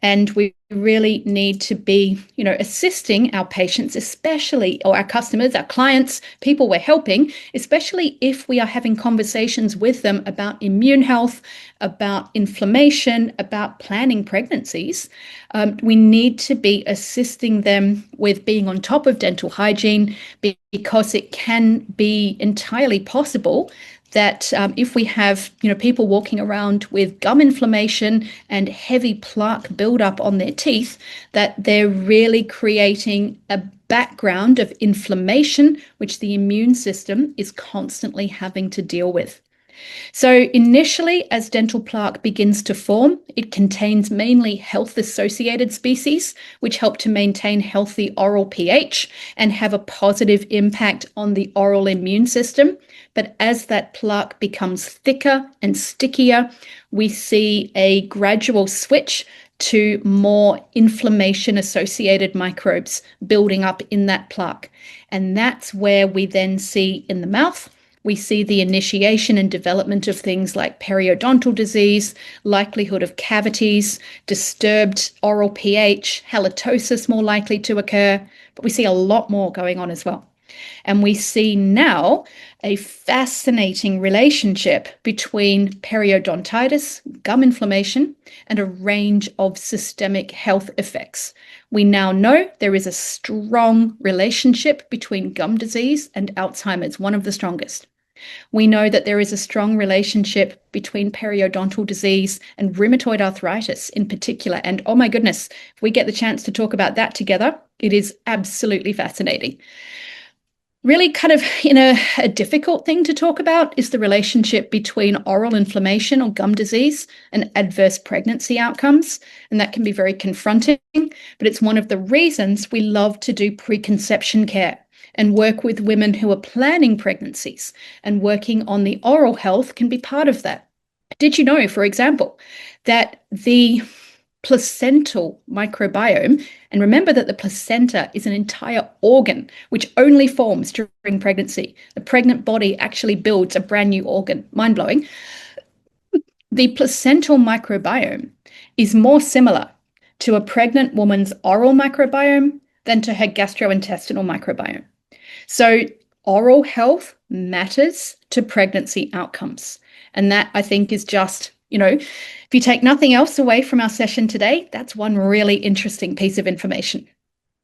And we really need to be, assisting our patients, especially, or our customers, our clients, people we're helping, especially if we are having conversations with them about immune health, about inflammation, about planning pregnancies. We need to be assisting them with being on top of dental hygiene, because it can be entirely possible that if we have people walking around with gum inflammation and heavy plaque buildup on their teeth, that they're really creating a background of inflammation, which the immune system is constantly having to deal with. So initially, as dental plaque begins to form, it contains mainly health-associated species, which help to maintain healthy oral pH and have a positive impact on the oral immune system. But as that plaque becomes thicker and stickier, we see a gradual switch to more inflammation-associated microbes building up in that plaque. And that's where we then see in the mouth, we see the initiation and development of things like periodontal disease, likelihood of cavities, disturbed oral pH, halitosis more likely to occur, but we see a lot more going on as well. And we see now a fascinating relationship between periodontitis, gum inflammation, and a range of systemic health effects. We now know there is a strong relationship between gum disease and Alzheimer's, one of the strongest. We know that there is a strong relationship between periodontal disease and rheumatoid arthritis in particular. And oh my goodness, if we get the chance to talk about that together, it is absolutely fascinating. Really kind of a difficult thing to talk about is the relationship between oral inflammation or gum disease and adverse pregnancy outcomes. And that can be very confronting, but it's one of the reasons we love to do preconception care and work with women who are planning pregnancies, and working on the oral health can be part of that. Did you know, for example, that the placental microbiome, and remember that the placenta is an entire organ which only forms during pregnancy. The pregnant body actually builds a brand new organ. Mind-blowing. The placental microbiome is more similar to a pregnant woman's oral microbiome than to her gastrointestinal microbiome. So oral health matters to pregnancy outcomes. And that, I think, is just, if you take nothing else away from our session today, that's one really interesting piece of information.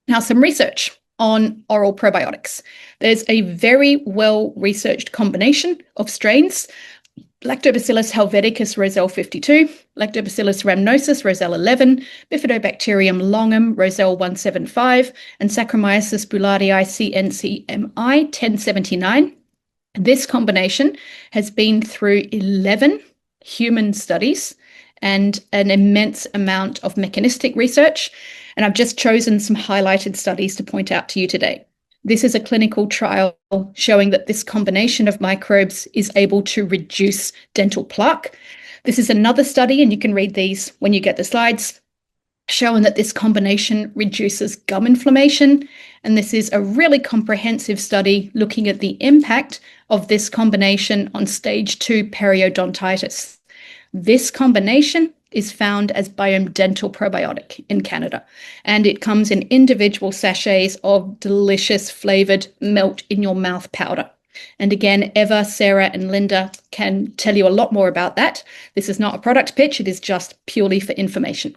Now, some research on oral probiotics. There's a very well-researched combination of strains: Lactobacillus helveticus roselle 52, Lactobacillus rhamnosus roselle 11, Bifidobacterium longum roselle 175, and Saccharomyces boulardii CNCMI 1079. This combination has been through 11 human studies and an immense amount of mechanistic research. And I've just chosen some highlighted studies to point out to you today. This is a clinical trial showing that this combination of microbes is able to reduce dental plaque. This is another study, and you can read these when you get the slides, showing that this combination reduces gum inflammation. And this is a really comprehensive study looking at the impact of this combination on stage 2 periodontitis. This combination is found as Biome Dental Probiotic in Canada, and it comes in individual sachets of delicious flavored melt in your mouth powder. And again, Eva, Sarah, and Linda can tell you a lot more about that. This is not a product pitch, it is just purely for information.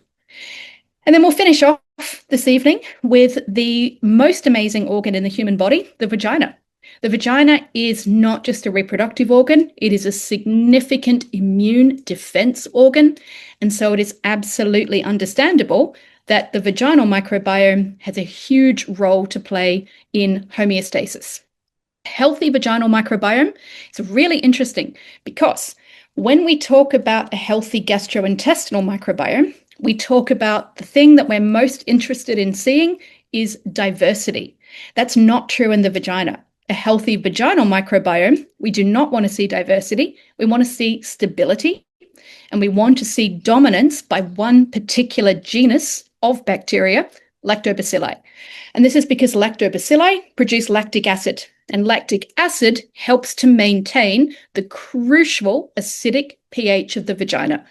And then we'll finish off this evening with the most amazing organ in the human body, the vagina. The vagina is not just a reproductive organ, it is a significant immune defense organ. And so it is absolutely understandable that the vaginal microbiome has a huge role to play in homeostasis. Healthy vaginal microbiome is really interesting because when we talk about a healthy gastrointestinal microbiome, we talk about the thing that we're most interested in seeing is diversity. That's not true in the vagina. A healthy vaginal microbiome, we do not want to see diversity. We want to see stability, and we want to see dominance by one particular genus of bacteria, lactobacilli. And this is because lactobacilli produce lactic acid, and lactic acid helps to maintain the crucial acidic pH of the vagina.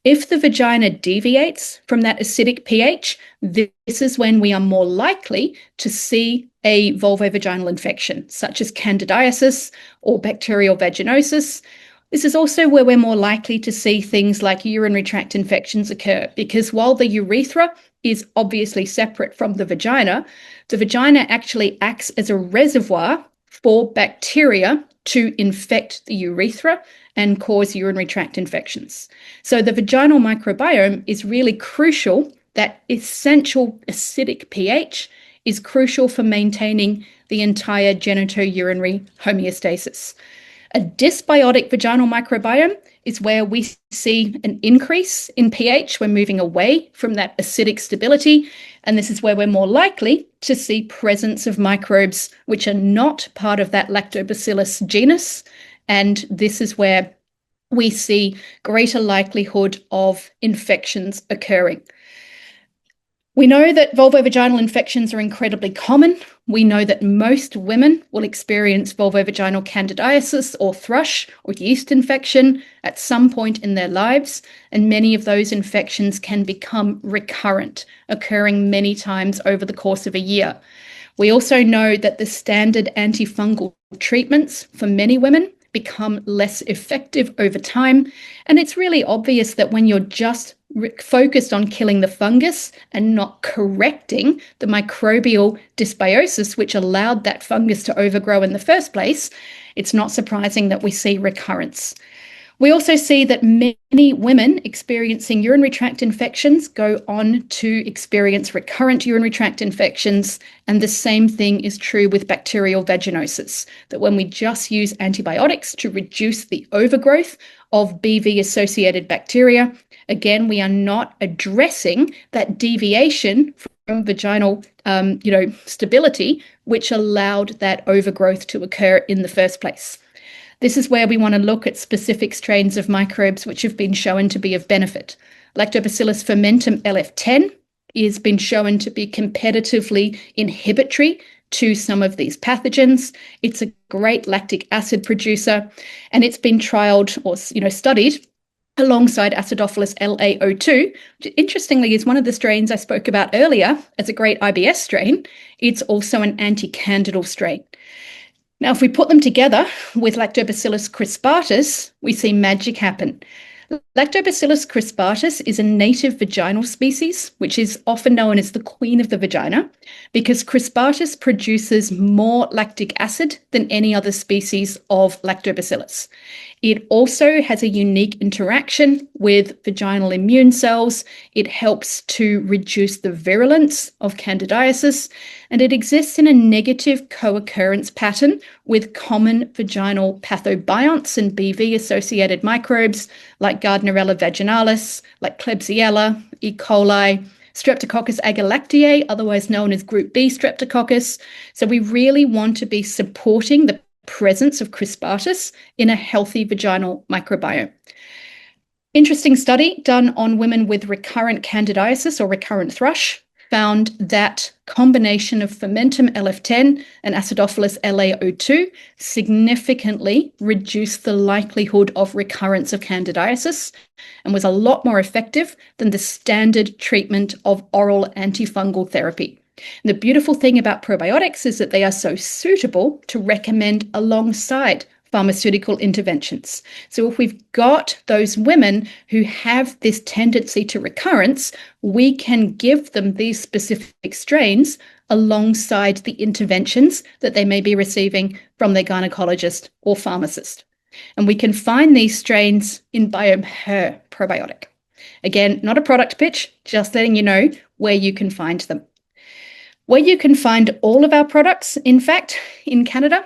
If the vagina deviates from that acidic pH, this is when we are more likely to see a vulvovaginal infection, such as candidiasis or bacterial vaginosis. This is also where we're more likely to see things like urinary tract infections occur, because while the urethra is obviously separate from the vagina actually acts as a reservoir for bacteria to infect the urethra and cause urinary tract infections. So the vaginal microbiome is really crucial. That essential acidic pH is crucial for maintaining the entire genitourinary homeostasis. A dysbiotic vaginal microbiome is where we see an increase in pH. We're moving away from that acidic stability, and this is where we're more likely to see presence of microbes which are not part of that lactobacillus genus, and this is where we see greater likelihood of infections occurring. We know that vulvovaginal infections are incredibly common. We know that most women will experience vulvovaginal candidiasis or thrush or yeast infection at some point in their lives, and many of those infections can become recurrent, occurring many times over the course of a year. We also know that the standard antifungal treatments for many women become less effective over time, and it's really obvious that when you're just focused on killing the fungus and not correcting the microbial dysbiosis which allowed that fungus to overgrow in the first place, it's not surprising that we see recurrence. We also see that many women experiencing urinary tract infections go on to experience recurrent urinary tract infections, and the same thing is true with bacterial vaginosis, that when we just use antibiotics to reduce the overgrowth of BV-associated bacteria, again, we are not addressing that deviation from vaginal stability, which allowed that overgrowth to occur in the first place. This is where we want to look at specific strains of microbes which have been shown to be of benefit. Lactobacillus fermentum LF10 has been shown to be competitively inhibitory to some of these pathogens. It's a great lactic acid producer, and it's been trialed or studied alongside Acidophilus LAO2, which interestingly is one of the strains I spoke about earlier as a great IBS strain. It's also an anti-candidal strain. Now, if we put them together with Lactobacillus crispatus, we see magic happen. Lactobacillus crispatus is a native vaginal species, which is often known as the queen of the vagina, because crispatus produces more lactic acid than any other species of Lactobacillus. It also has a unique interaction with vaginal immune cells. It helps to reduce the virulence of candidiasis, and it exists in a negative co-occurrence pattern with common vaginal pathobionts and BV-associated microbes like Gardnerella vaginalis, like Klebsiella, E. coli, Streptococcus agalactiae, otherwise known as Group B Streptococcus. So we really want to be supporting the presence of crispatus in a healthy vaginal microbiome. Interesting study done on women with recurrent candidiasis or recurrent thrush found that combination of fermentum LF10 and Acidophilus LAO2 significantly reduced the likelihood of recurrence of candidiasis and was a lot more effective than the standard treatment of oral antifungal therapy. And the beautiful thing about probiotics is that they are so suitable to recommend alongside pharmaceutical interventions. So if we've got those women who have this tendency to recurrence, we can give them these specific strains alongside the interventions that they may be receiving from their gynecologist or pharmacist. And we can find these strains in Biome Her probiotic. Again, not a product pitch, just letting you know where you can find them. Where you can find all of our products, in fact, in Canada,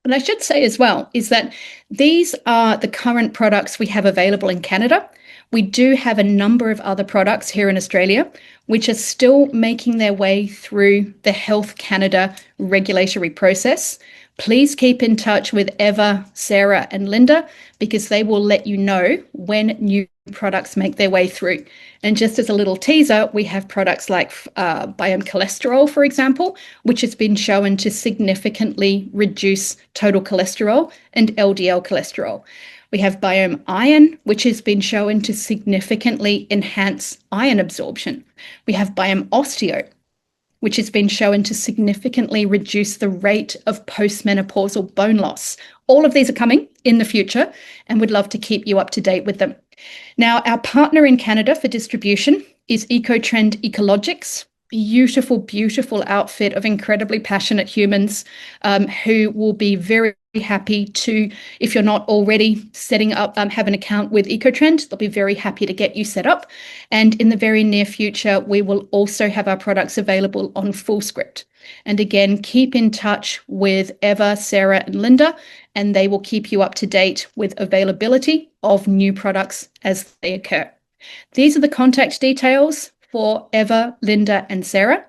and I should say as well, is that these are the current products we have available in Canada. We do have a number of other products here in Australia, which are still making their way through the Health Canada regulatory process. Please keep in touch with Eva, Sarah, and Linda, because they will let you know when new products make their way through. And just as a little teaser, we have products like Biome Cholesterol, for example, which has been shown to significantly reduce total cholesterol and LDL cholesterol. We have Biome Iron, which has been shown to significantly enhance iron absorption. We have Biome Osteo, which has been shown to significantly reduce the rate of postmenopausal bone loss. All of these are coming in the future, and we'd love to keep you up to date with them. Now, our partner in Canada for distribution is EcoTrend Ecologics, beautiful, beautiful outfit of incredibly passionate humans who will be very happy to, if you're not already setting up, have an account with EcoTrend, they'll be very happy to get you set up. And in the very near future, we will also have our products available on FullScript. And again, keep in touch with Eva, Sarah, and Linda, and they will keep you up to date with availability of new products as they occur. These are the contact details for Eva, Linda, and Sarah.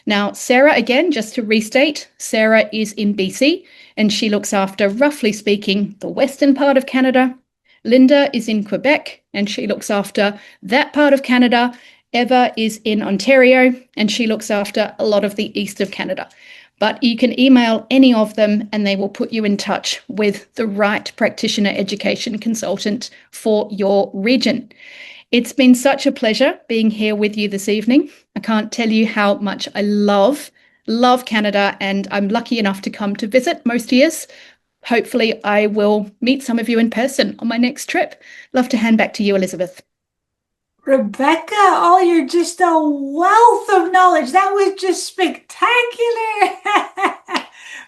Now, Sarah, again, just to restate, Sarah is in BC, and she looks after, roughly speaking, the western part of Canada. Linda is in Quebec, and she looks after that part of Canada. Eva is in Ontario, and she looks after a lot of the east of Canada. But you can email any of them, and they will put you in touch with the right practitioner education consultant for your region. It's been such a pleasure being here with you this evening. I can't tell you how much I love Canada, and I'm lucky enough to come to visit most years. Hopefully, I will meet some of you in person on my next trip. Love to hand back to you, Elizabeth. Rebecca, oh, you're just a wealth of knowledge. That was just spectacular.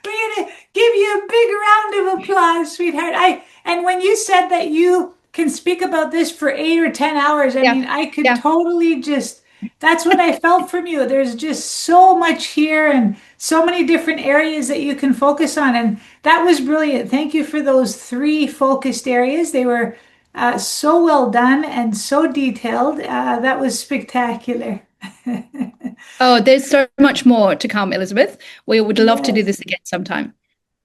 We're going to give you a big round of applause, sweetheart. And when you said that you can speak about this for 8 or 10 hours. I Yeah. mean, I could Yeah. totally just, that's what I felt from you. There's just so much here and so many different areas that you can focus on. And that was brilliant. Thank you for those three focused areas. They were so well done and so detailed. That was spectacular. Oh, there's so much more to come, Elizabeth. We would love to do Yes. this again sometime.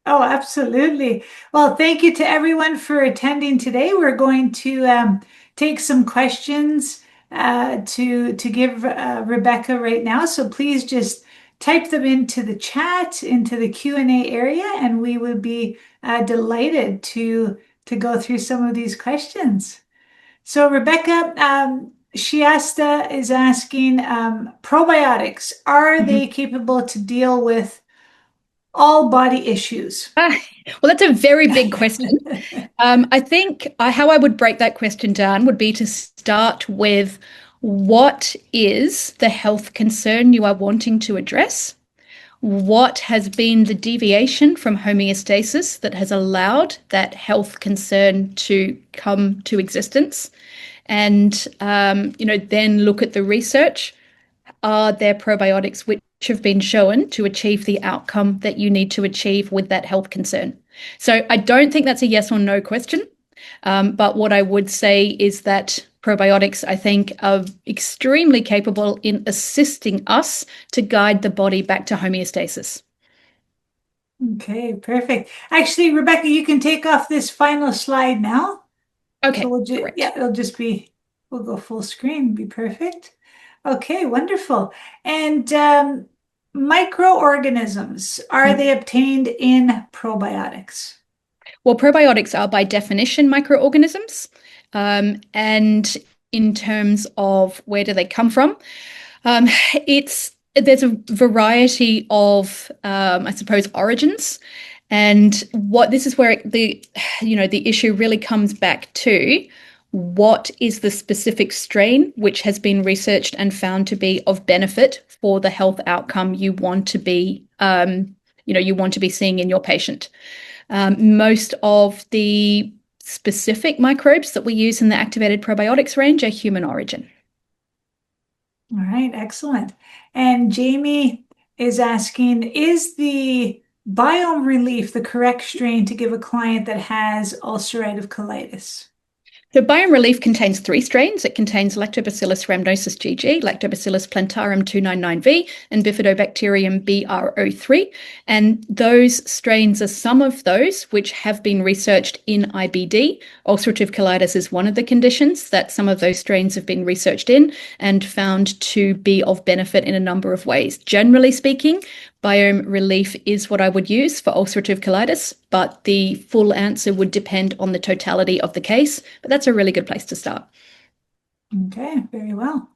Oh, absolutely. Well, thank you to everyone for attending today. We're going to take some questions to give Rebecca right now. So please just type them into the chat, into the Q&A area, and we would be delighted to go through some of these questions. So Rebecca, Shiasta is asking, probiotics, are Mhm. they capable to deal with all body issues? Ah, well, that's a very big question. I think how I would break that question down would be to start with what is the health concern you are wanting to address? What has been the deviation from homeostasis that has allowed that health concern to come to existence? And then look at the research. Are there probiotics which have been shown to achieve the outcome that you need to achieve with that health concern? So I don't think that's a yes or no question. But what I would say is that probiotics, I think, are extremely capable in assisting us to guide the body back to homeostasis. Okay, perfect. Actually, Rebecca, you can take off this final slide now. So Okay, we'll just, great. yeah, it'll just be, we'll go full screen, be perfect. Okay, wonderful. And microorganisms, are they obtained in probiotics? Well, probiotics are by definition microorganisms. And in terms of where do they come from, um, it's there's a variety of, I suppose, origins. And what this is where the issue really comes back to what is the specific strain which has been researched and found to be of benefit for the health outcome you want to be, you want to be seeing in your patient. Most of the specific microbes that we use in the activated probiotics range are human origin. All right, excellent. And Jamie is asking, is the biome relief the correct strain to give a client that has ulcerative colitis? So Biome Relief contains three strains. It contains Lactobacillus rhamnosus GG, Lactobacillus plantarum 299V, and Bifidobacterium BR03. And those strains are some of those which have been researched in IBD. Ulcerative colitis is one of the conditions that some of those strains have been researched in and found to be of benefit in a number of ways. Generally speaking, Biome Relief is what I would use for ulcerative colitis, but the full answer would depend on the totality of the case. But that's a really good place to start. Okay, very well.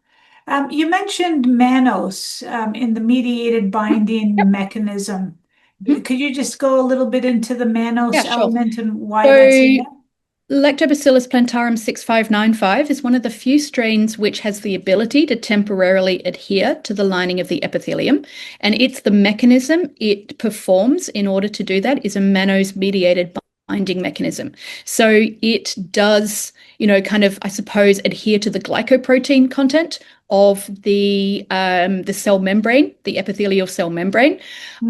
You mentioned mannose in the mediated binding mechanism. Mhm. Could you just go a little bit into the Yeah, mannose sure. element and why that's in So there? Lactobacillus plantarum 6595 is one of the few strains which has the ability to temporarily adhere to the lining of the epithelium. And it's the mechanism it performs in order to do that is a mannose-mediated binding mechanism. So it does, kind of, I suppose, adhere to the glycoprotein content of the cell membrane, the epithelial cell membrane.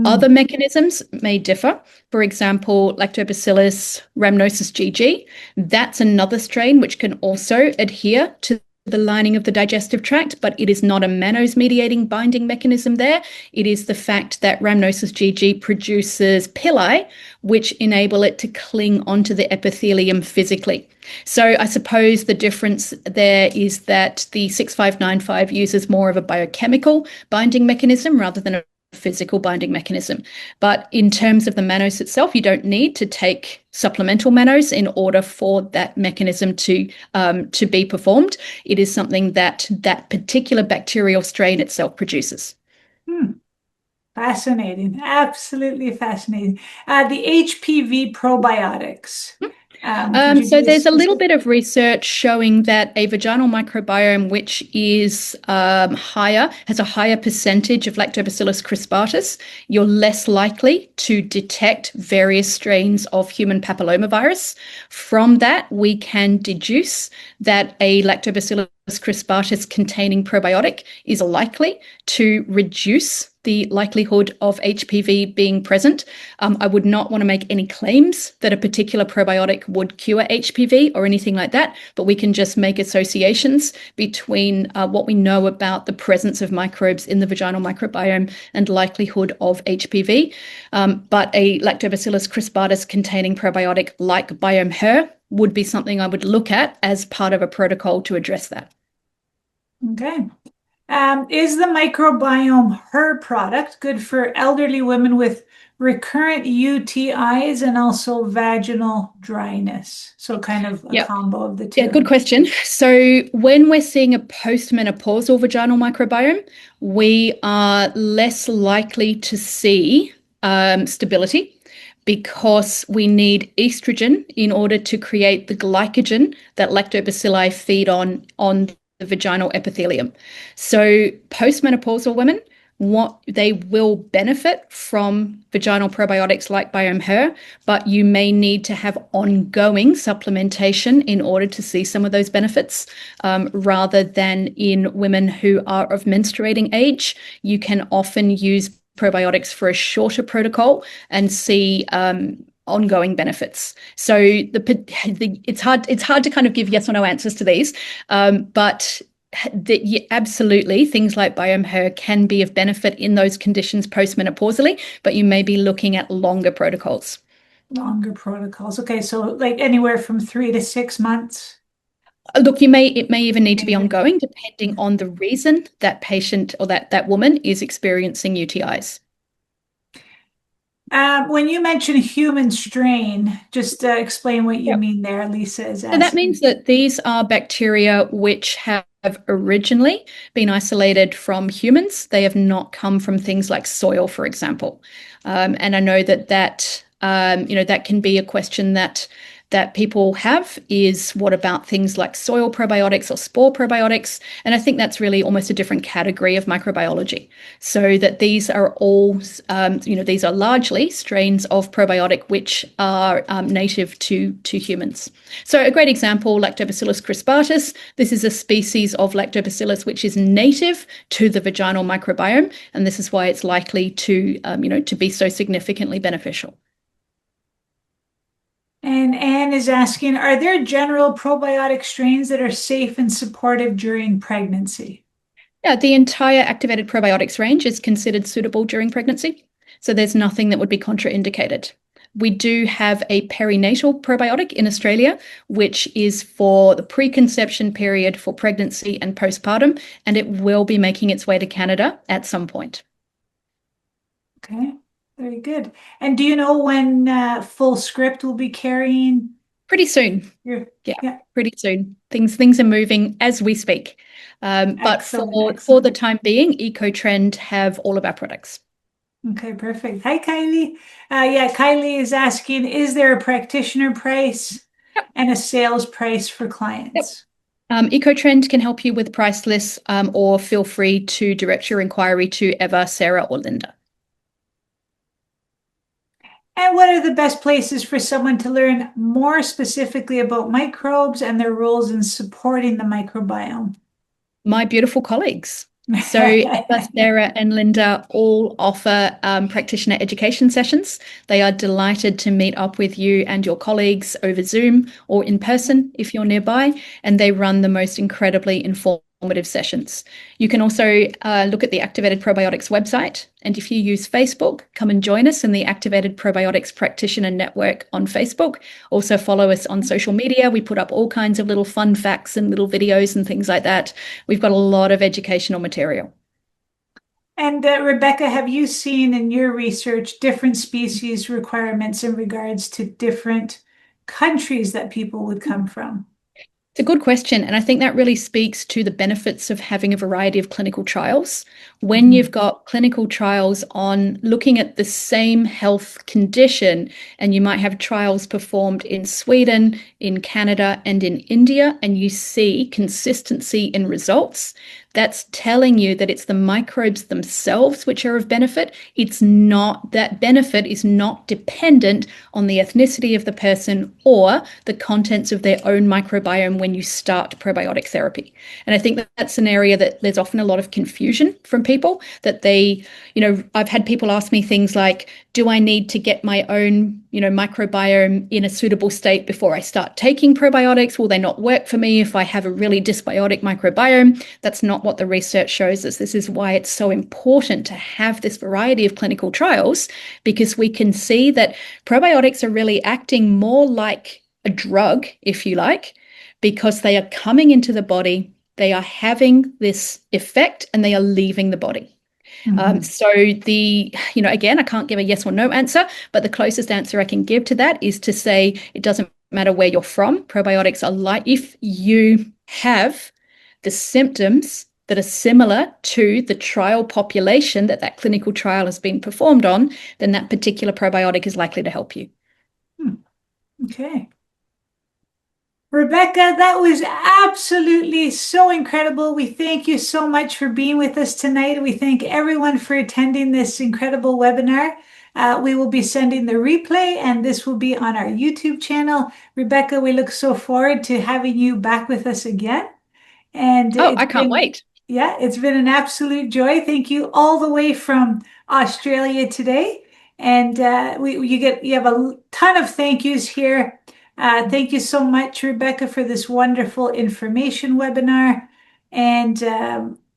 Other Hmm. mechanisms may differ. For example, Lactobacillus rhamnosus GG, that's another strain which can also adhere to the lining of the digestive tract, but it is not a mannose mediating binding mechanism there. It is the fact that rhamnosus GG produces pili, which enable it to cling onto the epithelium physically. So I suppose the difference there is that the 6595 uses more of a biochemical binding mechanism rather than a physical binding mechanism. But in terms of the mannose itself, you don't need to take supplemental mannose in order for that mechanism to be performed. It is something that that particular bacterial strain itself produces. Hmm. Fascinating. Absolutely fascinating. The HPV probiotics. Could you So be there's a little specific? bit of research showing that a vaginal microbiome which is higher, has a higher percentage of Lactobacillus crispatus, you're less likely to detect various strains of human papillomavirus. From that, we can deduce that a Lactobacillus crispatus containing probiotic is likely to reduce the likelihood of HPV being present. I would not want to make any claims that a particular probiotic would cure HPV or anything like that, but we can just make associations between what we know about the presence of microbes in the vaginal microbiome and likelihood of HPV. But a Lactobacillus crispatus containing probiotic like Biome Her would be something I would look at as part of a protocol to address that. Okay. Is the microbiome her product good for elderly women with recurrent UTIs and also vaginal dryness? So kind of a Yep. combo of the Yeah, good two. question. So when we're seeing a postmenopausal vaginal microbiome, we are less likely to see stability because we need estrogen in order to create the glycogen that lactobacilli feed on the vaginal epithelium. So postmenopausal women, what they will benefit from vaginal probiotics like Biome Her, but you may need to have ongoing supplementation in order to see some of those benefits, rather than in women who are of menstruating age. You can often use probiotics for a shorter protocol and see ongoing benefits. So it's hard to kind of give yes or no answers to these, but yeah, absolutely, things like Biome Her can be of benefit in those conditions postmenopausally, but you may be looking at longer protocols. Longer protocols. Okay, so like anywhere from 3 to 6 months. Look, it may even need to be Even. ongoing, depending on the reason that patient or that woman is experiencing UTIs. When you mention human strain, just explain what you Yep. mean there. Lisa is So that means asking. that these are bacteria which have originally been isolated from humans. They have not come from things like soil, for example. And I know that can be a question that people have is what about things like soil probiotics or spore probiotics? And I think that's really almost a different category of microbiology. So that these are all, these are largely strains of probiotic which are native to humans. So a great example, Lactobacillus crispatus. This is a species of lactobacillus which is native to the vaginal microbiome, and this is why it's likely to be so significantly beneficial. And Anne is asking, are there general probiotic strains that are safe and supportive during pregnancy? Yeah, the entire activated probiotics range is considered suitable during pregnancy. So there's nothing that would be contraindicated. We do have a perinatal probiotic in Australia, which is for the preconception period for pregnancy and postpartum, and it will be making its way to Canada at some point. Okay, very good. And do you know when Full Script will be carrying Pretty soon. your, Yeah, yeah, pretty soon. Things are moving as we speak. But excellent, for the excellent. time being, EcoTrend have all of our products. Okay, perfect. Hi, Kylie. Yeah, Kylie is asking, is there a practitioner price Yep. and a sales price for Yep. clients? EcoTrend can help you with price lists, or feel free to direct your inquiry to Eva, Sarah, or Linda. And what are the best places for someone to learn more specifically about microbes and their roles in supporting the microbiome? My beautiful colleagues. So Eva, Sarah, and Linda all offer practitioner education sessions. They are delighted to meet up with you and your colleagues over Zoom or in person if you're nearby, and they run the most incredibly informative sessions. You can also look at the Activated Probiotics website, and if you use Facebook, come and join us in the Activated Probiotics Practitioner Network on Facebook. Also follow us on social media. We put up all kinds of little fun facts and little videos and things like that. We've got a lot of educational material. And Rebecca, have you seen in your research different species requirements in regards to different countries that people would come from? It's a good question. And I think that really speaks to the benefits of having a variety of clinical trials. When Mhm. you've got clinical trials on looking at the same health condition, and you might have trials performed in Sweden, in Canada, and in India, and you see consistency in results, that's telling you that it's the microbes themselves which are of benefit. It's not that benefit is not dependent on the ethnicity of the person or the contents of their own microbiome when you start probiotic therapy. And I think that that's an area that there's often a lot of confusion from people that I've had people ask me things like, do I need to get my own, microbiome in a suitable state before I start taking probiotics? Will they not work for me if I have a really dysbiotic microbiome? That's not what the research shows us. This is why it's so important to have this variety of clinical trials, because we can see that probiotics are really acting more like a drug, if you like, because they are coming into the body, they are having this effect, and they are leaving the body. Mhm. Again, I can't give a yes or no answer, but the closest answer I can give to that is to say it doesn't matter where you're from. Probiotics are like, if you have the symptoms that are similar to the trial population that clinical trial has been performed on, then that particular probiotic is likely to help you. Hmm. Okay. Rebecca, that was absolutely so incredible. We thank you so much for being with us tonight. We thank everyone for attending this incredible webinar. We will be sending the replay, and this will be on our YouTube channel. Rebecca, we look so forward to having you back with us again. And Oh, I can't wait. yeah, it's been an absolute joy. Thank you all the way from Australia today. And you have a ton of thank yous here. Thank you so much, Rebecca, for this wonderful information webinar. And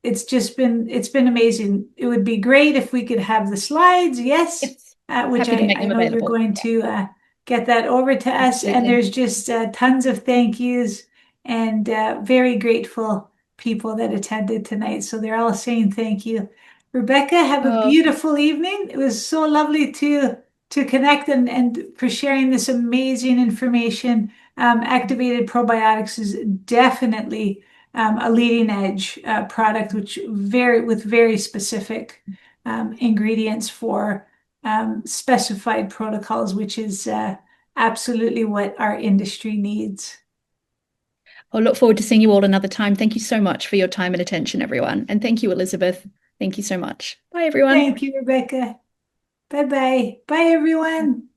it's been amazing. It would be great if we could have the slides, yes, Yes. which Happy to make I them know you're available. going to get that over to us. And Absolutely. there's just tons of thank yous and very grateful people that attended tonight. So they're all saying thank you. Rebecca, have a Oh, beautiful evening. It was so lovely to connect and for sharing this amazing information. Activated Probiotics is definitely a leading edge product, which with very specific ingredients for specified protocols, which is absolutely what our industry needs. I'll look forward to seeing you all another time. Thank you so much for your time and attention, everyone. And thank you, Elizabeth. Thank you so much. Bye, everyone. Thank you, Rebecca. Bye bye. Bye, everyone.